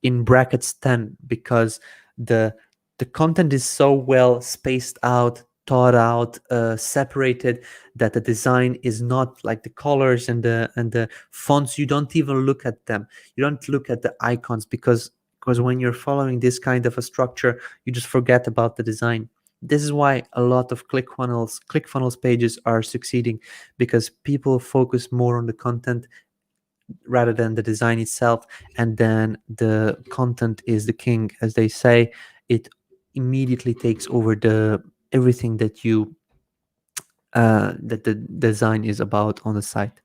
in brackets 10, because the the content is so well spaced out, thought out, separated, that the design is not like the colors and the fonts. You don't even look at them. You don't look at the icons, because when you're following this kind of a structure, you just forget about the design. This is why a lot of ClickFunnels pages are succeeding, because people focus more on the content rather than the design itself, and then the content is the king, as they say. It immediately takes over the everything that you that the design is about on the site.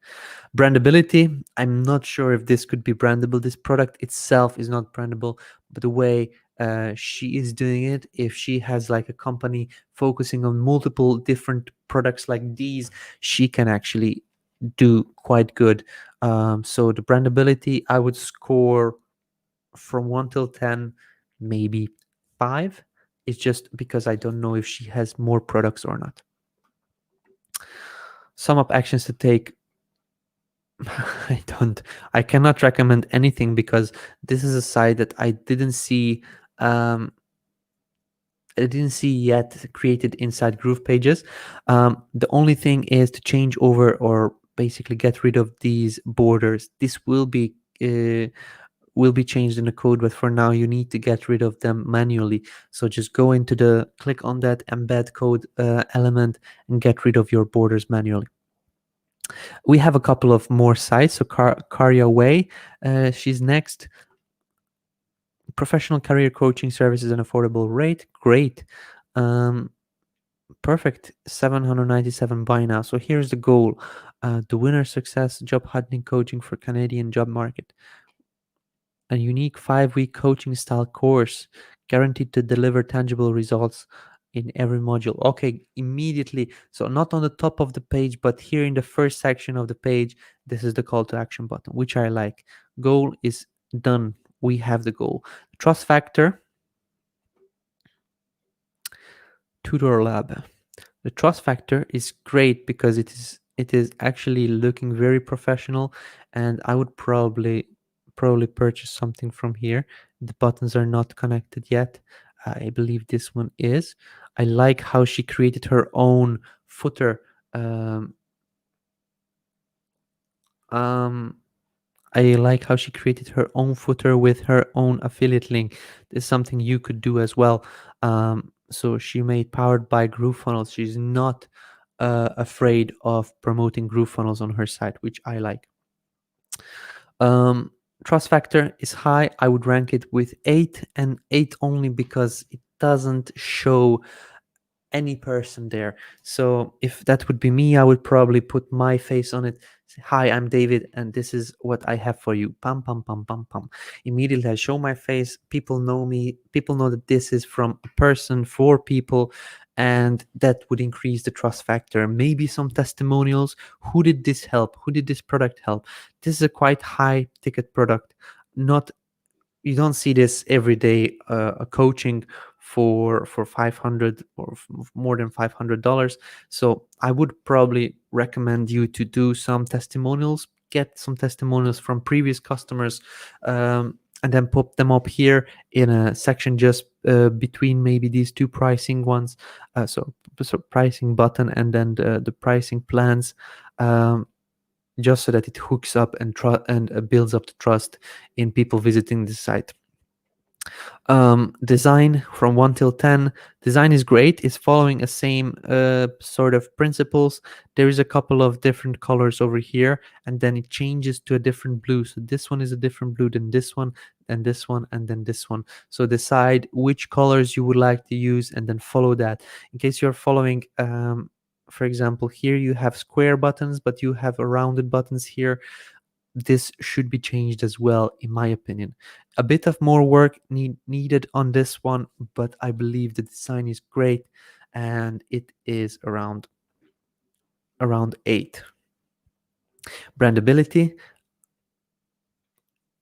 Brandability, I'm not sure if this could be brandable. This product itself is not brandable, but the way she is doing it, if she has like a company focusing on multiple different products like these, she can actually do quite good. So the brandability, I would score from 1 till 10, maybe 5. It's just because I don't know if she has more products or not. Sum up actions to take. I cannot recommend anything, because this is a site that I didn't see yet created inside GroovePages. The only thing is to change over, or basically get rid of these borders. This will be changed in the code, but for now you need to get rid of them manually. So just go into click on that embed code element and get rid of your borders manually. We have a couple of more sites. So Karya Way, she's next. Professional career coaching services and affordable rate. Great. Perfect. 797 buy now. So here's the goal. The winner success job hunting coaching for Canadian job market. A unique 5-week coaching style course guaranteed to deliver tangible results in every module. Okay, immediately. So not on the top of the page, but here in the first section of the page, this is the call to action button, which I like. Goal is done. We have the goal. Trust factor. Tutor Lab. The trust factor is great because it is actually looking very professional, and I would probably purchase something from here. The buttons are not connected yet. I believe this one is. I like how she created her own footer. Um, um, I like how she created her own footer with her own affiliate link. This is something you could do as well. So she made powered by GrooveFunnels. She's not afraid of promoting GrooveFunnels on her site, which I like. Um, Trust factor is high. I would rank it with 8, and 8 only because it doesn't show any person there. So if that would be me, I would probably put my face on it. Say, hi, I'm David, and this is what I have for you. Pam, pam, pam, pam, pam. Immediately, I show my face. People know me. People know that this is from a person for people, and that would increase the trust factor. Maybe some testimonials. Who did this help? Who did this product help? This is a quite high ticket product. Not You don't see this every day, a coaching for 500 or more than $500. So I would probably recommend you to do some testimonials, get some testimonials from previous customers, and then pop them up here in a section just between maybe these two pricing ones. So pricing button and then the pricing plans, just so that it hooks up and builds up the trust in people visiting the site. Design from 1 till 10. Design is great. It's following a same sort of principles. There is a couple of different colors over here, and then it changes to a different blue. So this one is a different blue than this one, and this one, and then this one. So decide which colors you would like to use and then follow that. In case you're following, for example, here you have square buttons, but you have a rounded buttons here. This should be changed as well, in my opinion. A bit of more work needed on this one, but I believe the design is great, and it is around 8. Brandability.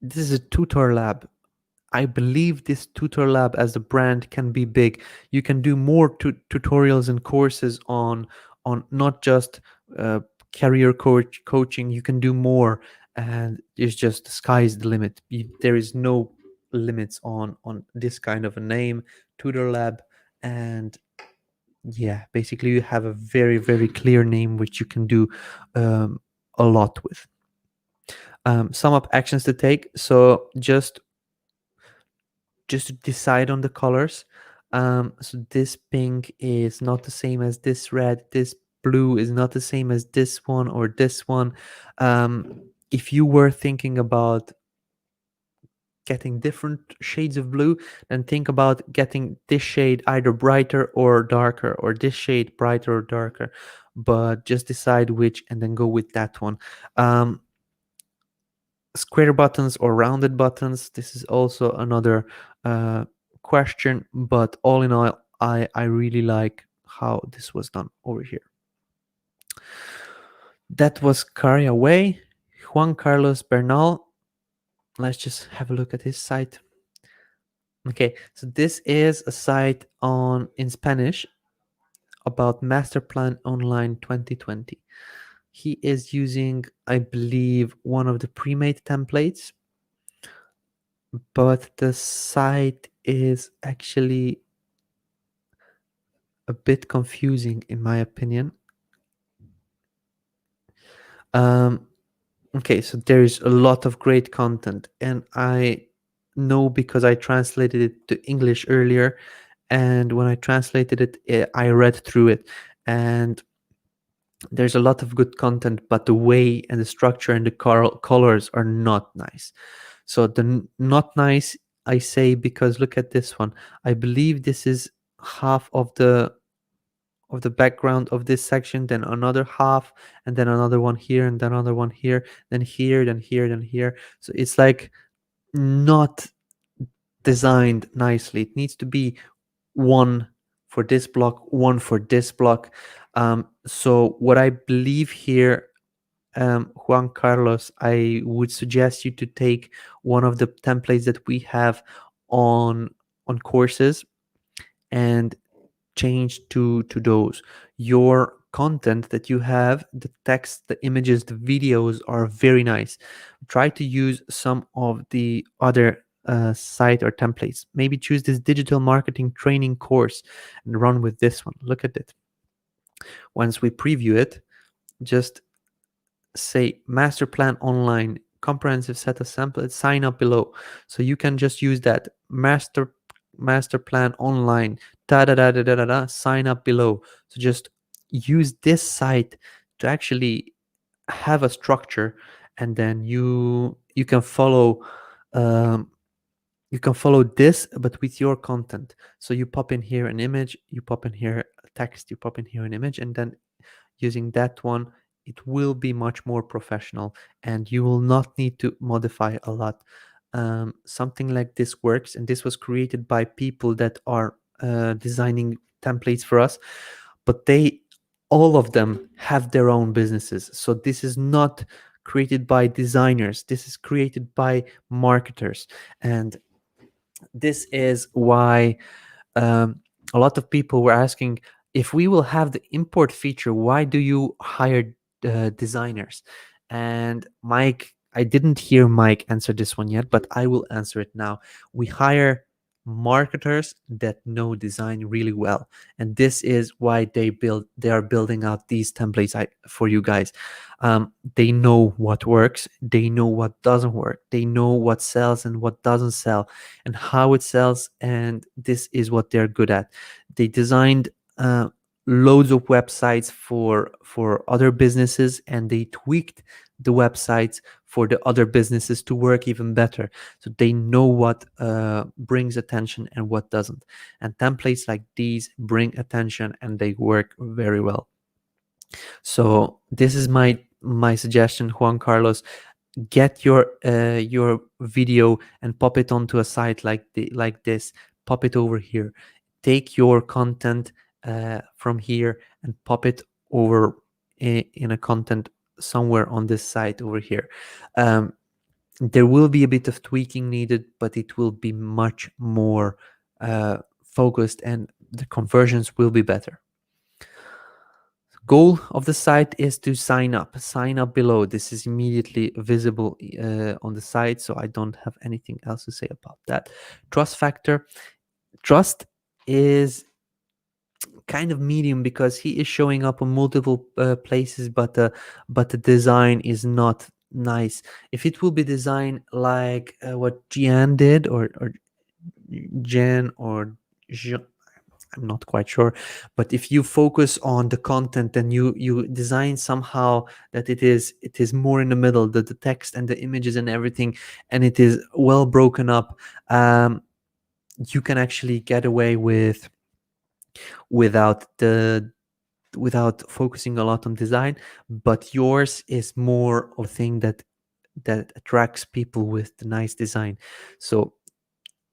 This is a tutor lab. I believe this tutor lab as a brand can be big. You can do more tutorials and courses on not just uh, career coaching. You can do more, and it's just the sky's the limit. There is no limits on this kind of a name, tutor lab, and yeah, basically you have a very clear name which you can do a lot with. Sum up actions to take. So just to decide on the colors. So this pink is not the same as this red. This blue is not the same as this one or this one. If you were thinking about getting different shades of blue, then think about getting this shade either brighter or darker, or this shade brighter or darker. But just decide which and then go with that one. Square buttons or rounded buttons, this is also another uh, question, but all in all, I really like how this was done over here. That was Caria Way. Juan Carlos Bernal, let's just have a look at his site. Okay, so this is a site on in Spanish about Masterplan Online 2020. He is using, I believe, one of the pre-made templates, but the site is actually a bit confusing in my opinion. Um, okay, so there is a lot of great content, and I know because I translated it to English earlier, and when I translated it, I read through it, and there's a lot of good content, but the way and the structure and the colors are not nice. So the not nice, I say, because look at this one. I believe this is half of the background of this section, then another half, and then another one here, and then another one here, then here, then here, then here. So it's like not designed nicely. It needs to be one for this block, one for this block. So what I believe here, Juan Carlos, I would suggest you to take one of the templates that we have on courses and change to those. Your content that you have, the text, the images, the videos are very nice. Try to use some of the other site or templates. Maybe choose this digital marketing training course and run with this one. Look at it. Once we preview it, just say master plan online, comprehensive set of samples, sign up below. So you can just use that master plan online, sign up below. So just use this site to actually have a structure, and then you can follow um, you can follow this but with your content. So you pop in here an image, you pop in here a text, you pop in here an image, and then using that one, it will be much more professional and you will not need to modify a lot. Something like this works, and this was created by people that are designing templates for us, but they all of them have their own businesses. So this is not created by designers, this is created by marketers. And this is why a lot of people were asking, if we will have the import feature, why do you hire designers? And Mike, I didn't hear Mike answer this one yet, but I will answer it now. We hire marketers that know design really well, and this is why they are building out these templates for you guys. They know what works, they know what doesn't work, they know what sells and what doesn't sell, and how it sells, and this is what they're good at. They designed loads of websites for other businesses, and they tweaked the websites for the other businesses to work even better. So they know what brings attention and what doesn't, and templates like these bring attention and they work very well. So this is my suggestion, Juan Carlos. Get your video and pop it onto a site like this. Pop it over here. Take your content from here and pop it over in a content somewhere on this site over here. There will be a bit of tweaking needed, but it will be much more focused and the conversions will be better. Goal of the site is to sign up. Sign up below. This is immediately visible on the site, so I don't have anything else to say about that. Trust factor. Trust is kind of medium because he is showing up on multiple places, but the design is not nice. If it will be designed like what Gian did, or Jan or Jean, I'm not quite sure, but if you focus on the content and you design somehow that it is more in the middle, the text and the images and everything, and it is well broken up, you can actually get away without the without focusing a lot on design. But yours is more of a thing that attracts people with the nice design. So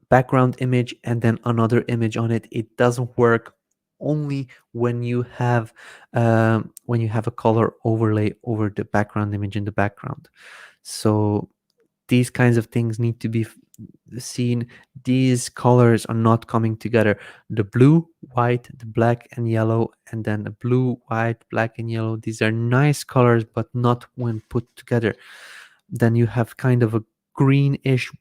background image and then another image on it, it doesn't work only when you have a color overlay over the background image in the background. So these kinds of things need to be seen. These colors are not coming together. The blue, white, the black and yellow, and then the blue, white, black and yellow, these are nice colors, but not when put together. Then you have kind of a greenish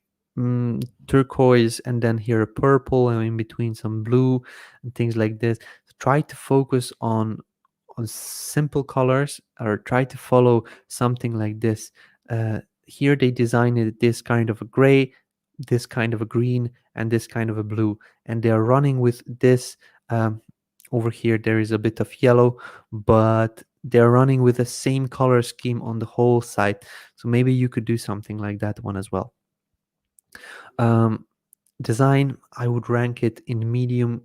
turquoise, and then here a purple, and in between some blue and things like this. Try to focus on simple colors, or try to follow something like this. Here they designed it this kind of a gray, this kind of a green, and this kind of a blue, and they are running with this. Over here there is a bit of yellow, but they're running with the same color scheme on the whole site. So maybe you could do something like that one as well. Design, I would rank it in medium,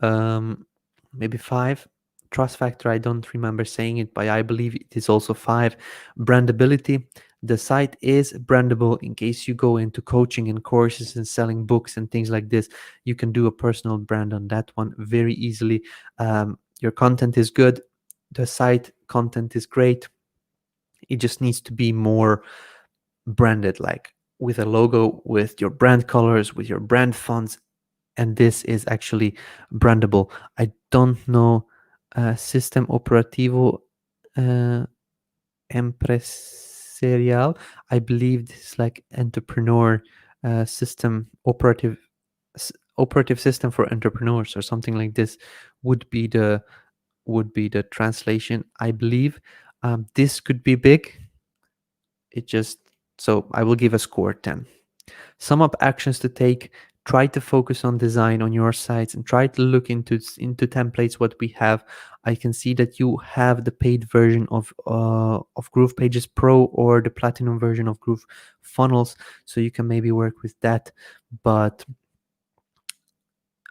maybe 5. Trust factor, I don't remember saying it, but I believe it is also 5. Brandability, the site is brandable. In case you go into coaching and courses and selling books and things like this, you can do a personal brand on that one very easily. Your content is good, the site content is great, it just needs to be more branded, like with a logo, with your brand colors, with your brand fonts. and this is actually brandable. I don't know system operativo uh, empresarial. I believe this is like entrepreneur system operative system for entrepreneurs or something like this would be the translation, I believe. This could be big. It just so I will give a score 10. Sum up actions to take. Try to focus on design on your sites and try to look into templates what we have. I can see that you have the paid version of GroovePages Pro or the platinum version of Groove Funnels, so you can maybe work with that. But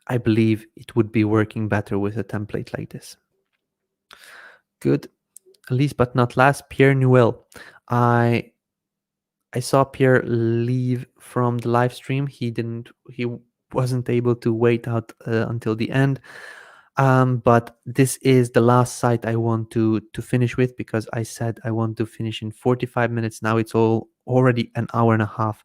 I believe it would be working better with a template like this. Good. Least but not last, Pierre Newell. I saw Pierre leave from the live stream. He wasn't able to wait out until the end. But this is the last site I want to finish with, because I said I want to finish in 45 minutes. Now it's already an hour and a half.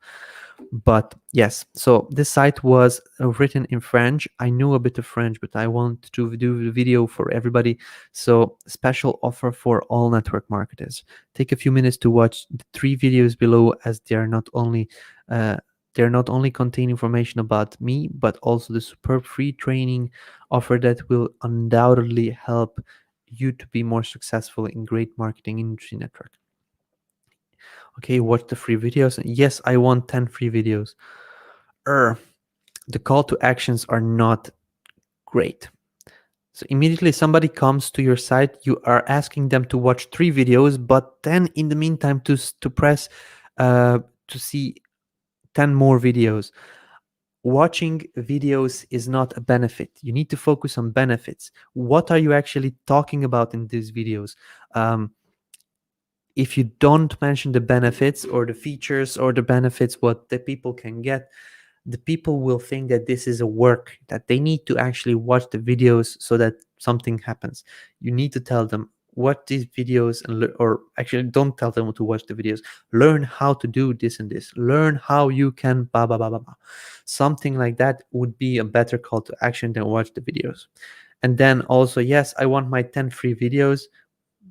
But yes, so this site was written in French. I knew a bit of French, but I want to do the video for everybody. So special offer for all network marketers. Take a few minutes to watch the 3 videos below, as uh, they're not only contain information about me, but also the superb free training offer that will undoubtedly help you to be more successful in great marketing industry network. Okay, watch the free videos. Yes, I want 10 free videos. The call to actions are not great. So immediately somebody comes to your site, you are asking them to watch 3 videos, but then in the meantime to press to see 10 more videos. Watching videos is not a benefit. You need to focus on benefits. What are you actually talking about in these videos? If you don't mention the benefits or the features or the benefits what the people can get, the people will think that this is a work, that they need to actually watch the videos so that something happens. You need to tell them what these videos or actually don't tell them to watch the videos. Learn how to do this and this. Learn how you can blah blah blah blah blah. Something like that would be a better call to action than watch the videos. And then also, yes, I want my 10 free videos.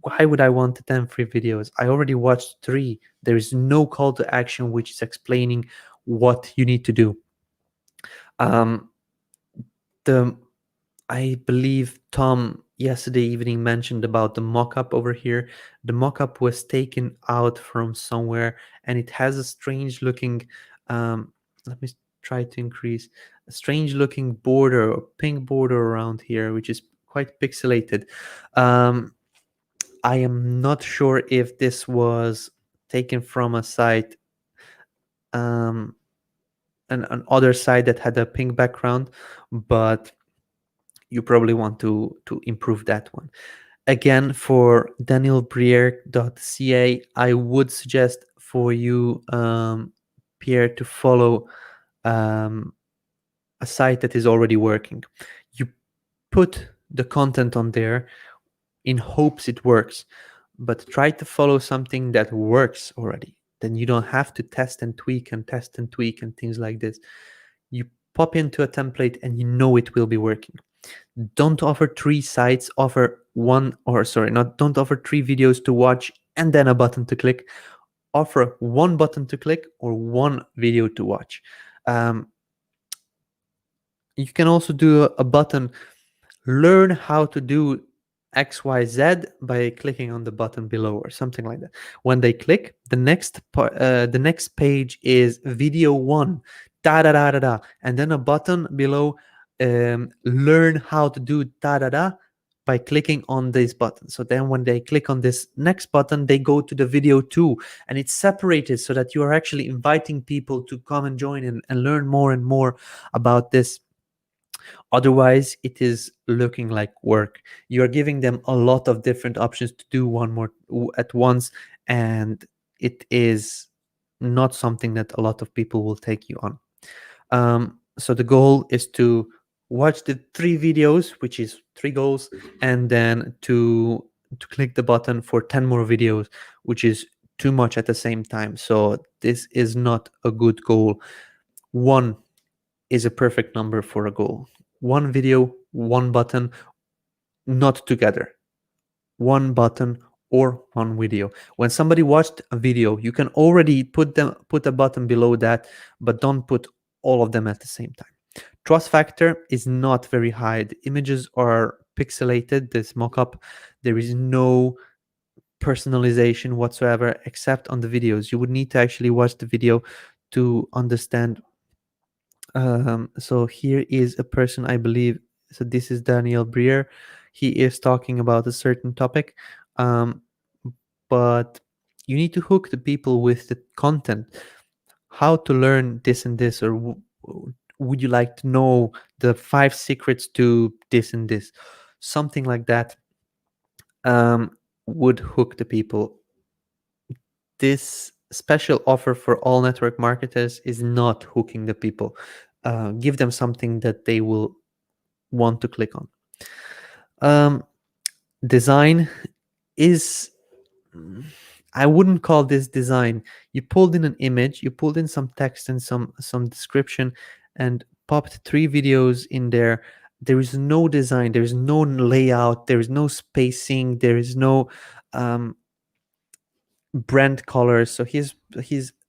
Why would I want the 10 free videos? I already watched 3. There is no call to action which is explaining what you need to do. Um, the I believe Tom yesterday evening mentioned about the mock-up over here. The mock-up was taken out from somewhere, and it has a strange looking. Let me try to increase a strange looking border or pink border around here, which is quite pixelated. I am not sure if this was taken from a site, an other site that had a pink background, but you probably want to improve that one. Again, for danielbriere.ca, I would suggest for you, Pierre, to follow a site that is already working. You put the content on there in hopes it works, but try to follow something that works already. Then you don't have to test and tweak and things like this. You pop into a template and you know it will be working. Don't offer 3 sites, offer one, or sorry, not don't offer 3 videos to watch and then a button to click. Offer 1 button to click or 1 video to watch. You can also do a button, learn how to do XYZ by clicking on the button below or something like that. When they click, the next page is video 1, da da da da da, and then a button below, learn how to do da da da by clicking on this button. So then when they click on this next button, they go to the video 2, and it's separated so that you are actually inviting people to come and join and learn more and more about this. Otherwise, it is looking like work. You're giving them a lot of different options to do one more at once, and it is not something that a lot of people will take you on. So the goal is to watch the 3 videos, which is 3 goals, and then to click the button for 10 more videos, which is too much at the same time. So this is not a good goal. One is a perfect number for a goal. One video, one button, not together. One button or one video. When somebody watched a video, you can already put a button below that, but don't put all of them at the same time. Trust factor is not very high. The images are pixelated. This mockup, there is no personalization whatsoever except on the videos. You would need to actually watch the video to understand. So here is a person, I believe. So this is Daniel Brier. He is talking about a certain topic, um, but you need to hook the people with the content. How to learn this and this, or would you like to know the 5 secrets to this and this? Something like that would hook the people. This special offer for all network marketers is not hooking the people. Give them something that they will want to click on. Design is, I wouldn't call this design. You pulled in an image, you pulled in some text and some description, and popped 3 videos in there. There is no design, there is no layout, there is no spacing, there is no brand colors. So his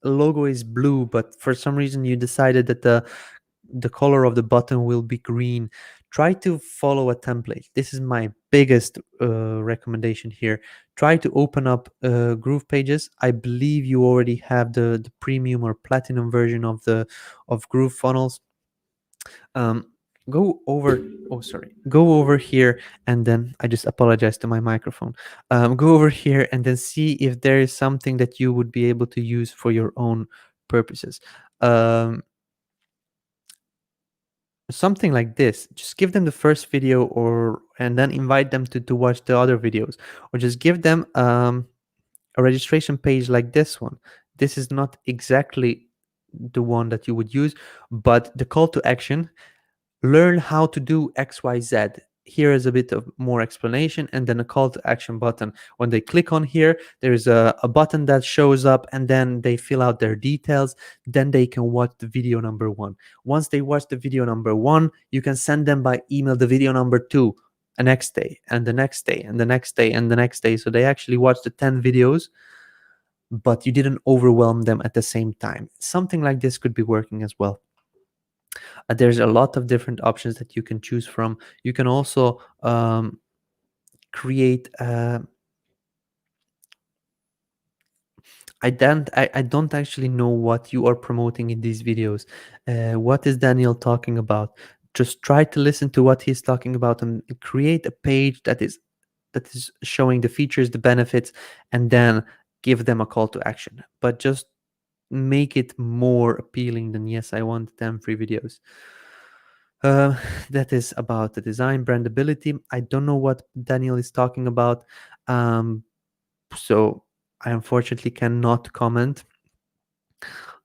logo is blue, but for some reason you decided that the color of the button will be green. Try to follow a template. This is my biggest recommendation here. Try to open up GroovePages. I believe you already have the premium or platinum version of Groove Funnels. um, go over go over here, and then I just apologize to my microphone. Go over here and then see if there is something that you would be able to use for your own purposes. Something like this. Just give them the first video, or and then invite them to watch the other videos, or just give them a registration page like this one. This is not exactly the one that you would use, but the call to action: learn how to do XYZ. Here is a bit of more explanation, and then a call to action button. When they click on here, there's a button that shows up, and then they fill out their details. Then they can watch the video number 1. Once they watch the video number 1, you can send them by email the video number 2, the next day, and the next day, and the next day, and the next day. So they actually watch the 10 videos, but you didn't overwhelm them at the same time. Something like this could be working as well. There's a lot of different options that you can choose from. You can also create I don't actually know what you are promoting in these videos. What is Daniel talking about? Just try to listen to what he's talking about and create a page that is showing the features, the benefits, and then give them a call to action. But just make it more appealing than, yes, I want 10 free videos. That is about the design brandability. I don't know what Daniel is talking about, so I unfortunately cannot comment.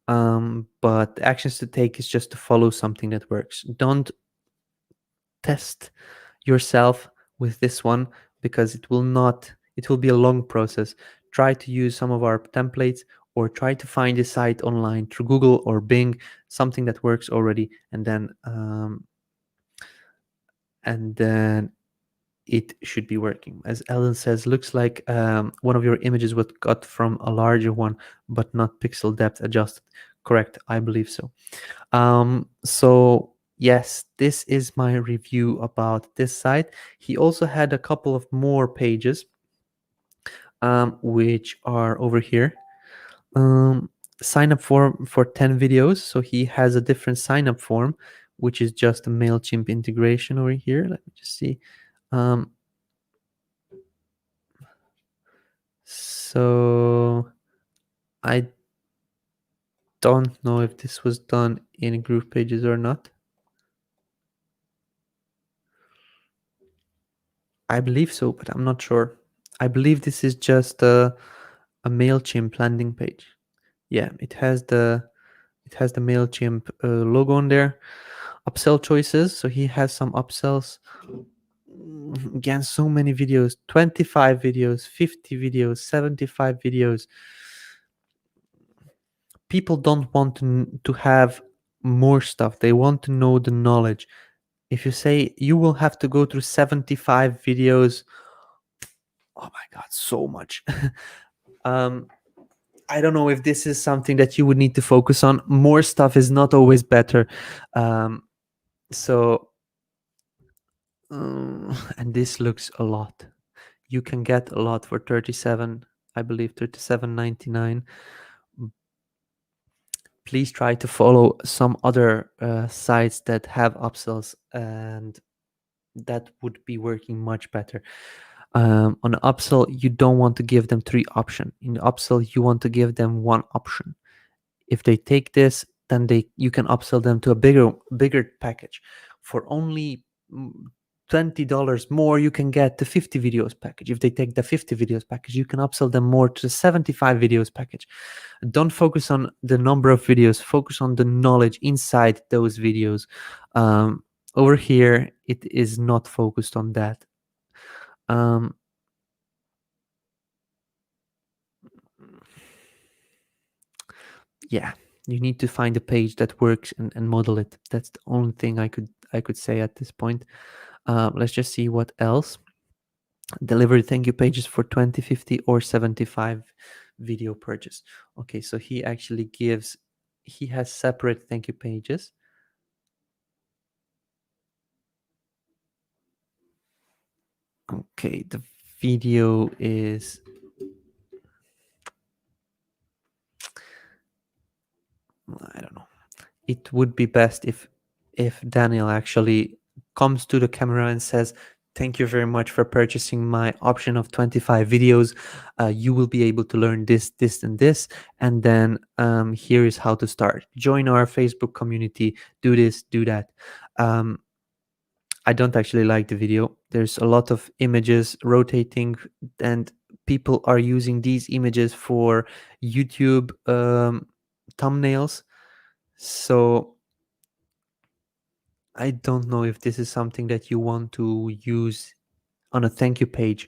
But the actions to take is just to follow something that works. Don't test yourself with this one, because it will be a long process. Try to use some of our templates, or try to find a site online through Google or Bing, something that works already, and then it should be working. As Ellen says, looks like one of your images was cut from a larger one, but not pixel depth adjusted. Correct, I believe so. So yes, this is my review about this site. He also had a couple of more pages, which are over here. Sign up form for 10 videos. So he has a different sign up form, which is just a MailChimp integration over here. Let me just see. So I don't know if this was done in GroovePages or not. I believe so, but I'm not sure. I believe this is just a MailChimp landing page. Yeah, it has the MailChimp logo on there. Upsell choices. So he has some upsells. Again, so many videos, 25 videos, 50 videos, 75 videos. People don't want to have more stuff. They want to know the knowledge. If you say you will have to go through 75 videos, oh my god, so much. um I don't know if this is something that you would need to focus on. More stuff is not always better. um so and this looks a lot. You can get a lot for 37, I believe 37.99. Please try to follow some other sites that have upsells, and that would be working much better. On an upsell, you don't want to give them three options. In the upsell, you want to give them one option. If they take this, then you can upsell them to a bigger package. For only $20 more, you can get the 50 videos package. If they take the 50 videos package, you can upsell them more to the 75 videos package. Don't focus on the number of videos, focus on the knowledge inside those videos. Over here, it is not focused on that. um, yeah, you need to find a page that works and model it. That's the only thing I could say at this point. Let's just see what else. Delivery thank you pages for 20, 50, or 75 video purchase. Okay, so he has separate thank you pages. Okay, the video is, I don't know. It would be best if Daniel actually comes to the camera and says, thank you very much for purchasing my option of 25 videos. You will be able to learn this, this, and this. And then here is how to start. Join our Facebook community. Do this, do that. I don't actually like the video. There's a lot of images rotating, and people are using these images for YouTube thumbnails. So I don't know if this is something that you want to use on a thank you page.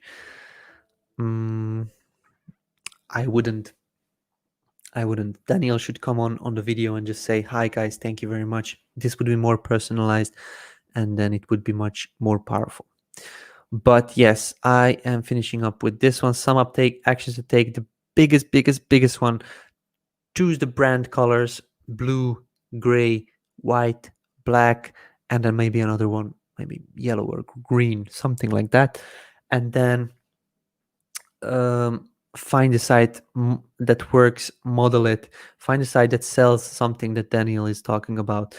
Mm, I wouldn't. I wouldn't. Daniel should come on the video and just say, "Hi guys, thank you very much." This would be more personalized, and then it would be much more powerful. But yes, I am finishing up with this one. Some uptake actions to take. The biggest one. Choose the brand colors: blue, gray, white, black, and then maybe another one, maybe yellow or green, something like that. And then find a site that works, model it. Find a site that sells something that Daniel is talking about.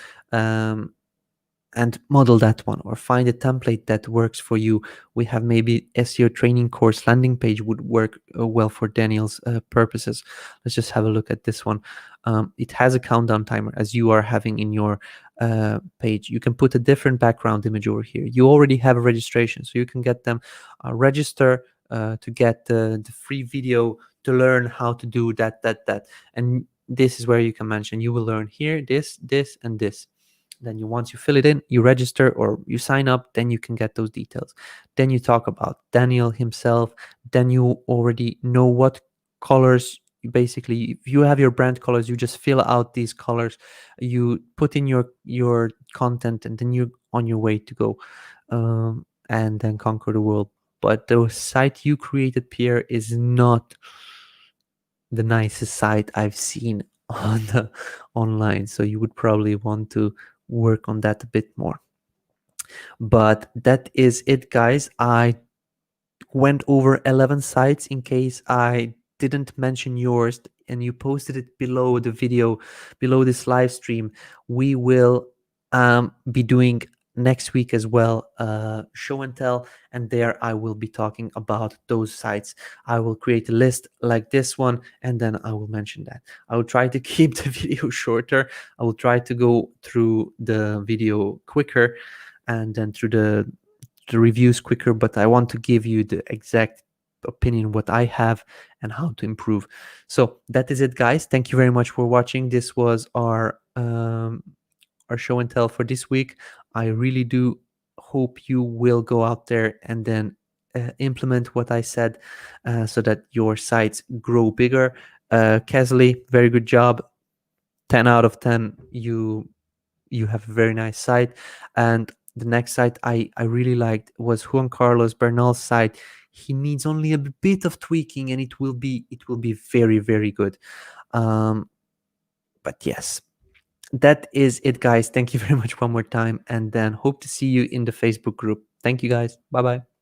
And model that one, or find a template that works for you. We have maybe SEO training course landing page would work well for Daniel's purposes. Let's just have a look at this one. It has a countdown timer, as you are having in your page. You can put a different background image over here. You already have a registration, so you can get them register to get the free video to learn how to do that. And this is where you can mention, you will learn here this, and this. Then once you fill it in, you register or you sign up, then you can get those details. Then you talk about Daniel himself. Then you already know what colors. Basically, if you have your brand colors, you just fill out these colors, you put in your content, and then you're on your way to go and then conquer the world. But the site you created, Pierre, is not the nicest site I've seen on the online. So you would probably want to work on that a bit more. But that is it, guys. I went over 11 sites. In case I didn't mention yours and you posted it below the video, below this live stream, we will be doing next week as well show and tell, and there I will be talking about those sites. I will create a list like this one, and then I will mention that. I will try to keep the video shorter. I will try to go through the video quicker and then through the reviews quicker, but I want to give you the exact opinion what I have and how to improve. So that is it, guys. Thank you very much for watching. This was our show and tell for this week. I really do hope you will go out there and then implement what I said so that your sites grow bigger. Kesley, very good job. 10 out of 10. You you have a very nice site. And the next site I really liked was Juan Carlos Bernal's site. He needs only a bit of tweaking, and it will be very, very good. um but yes, that is it, guys. Thank you very much one more time, and then hope to see you in the Facebook group. Thank you, guys. Bye bye.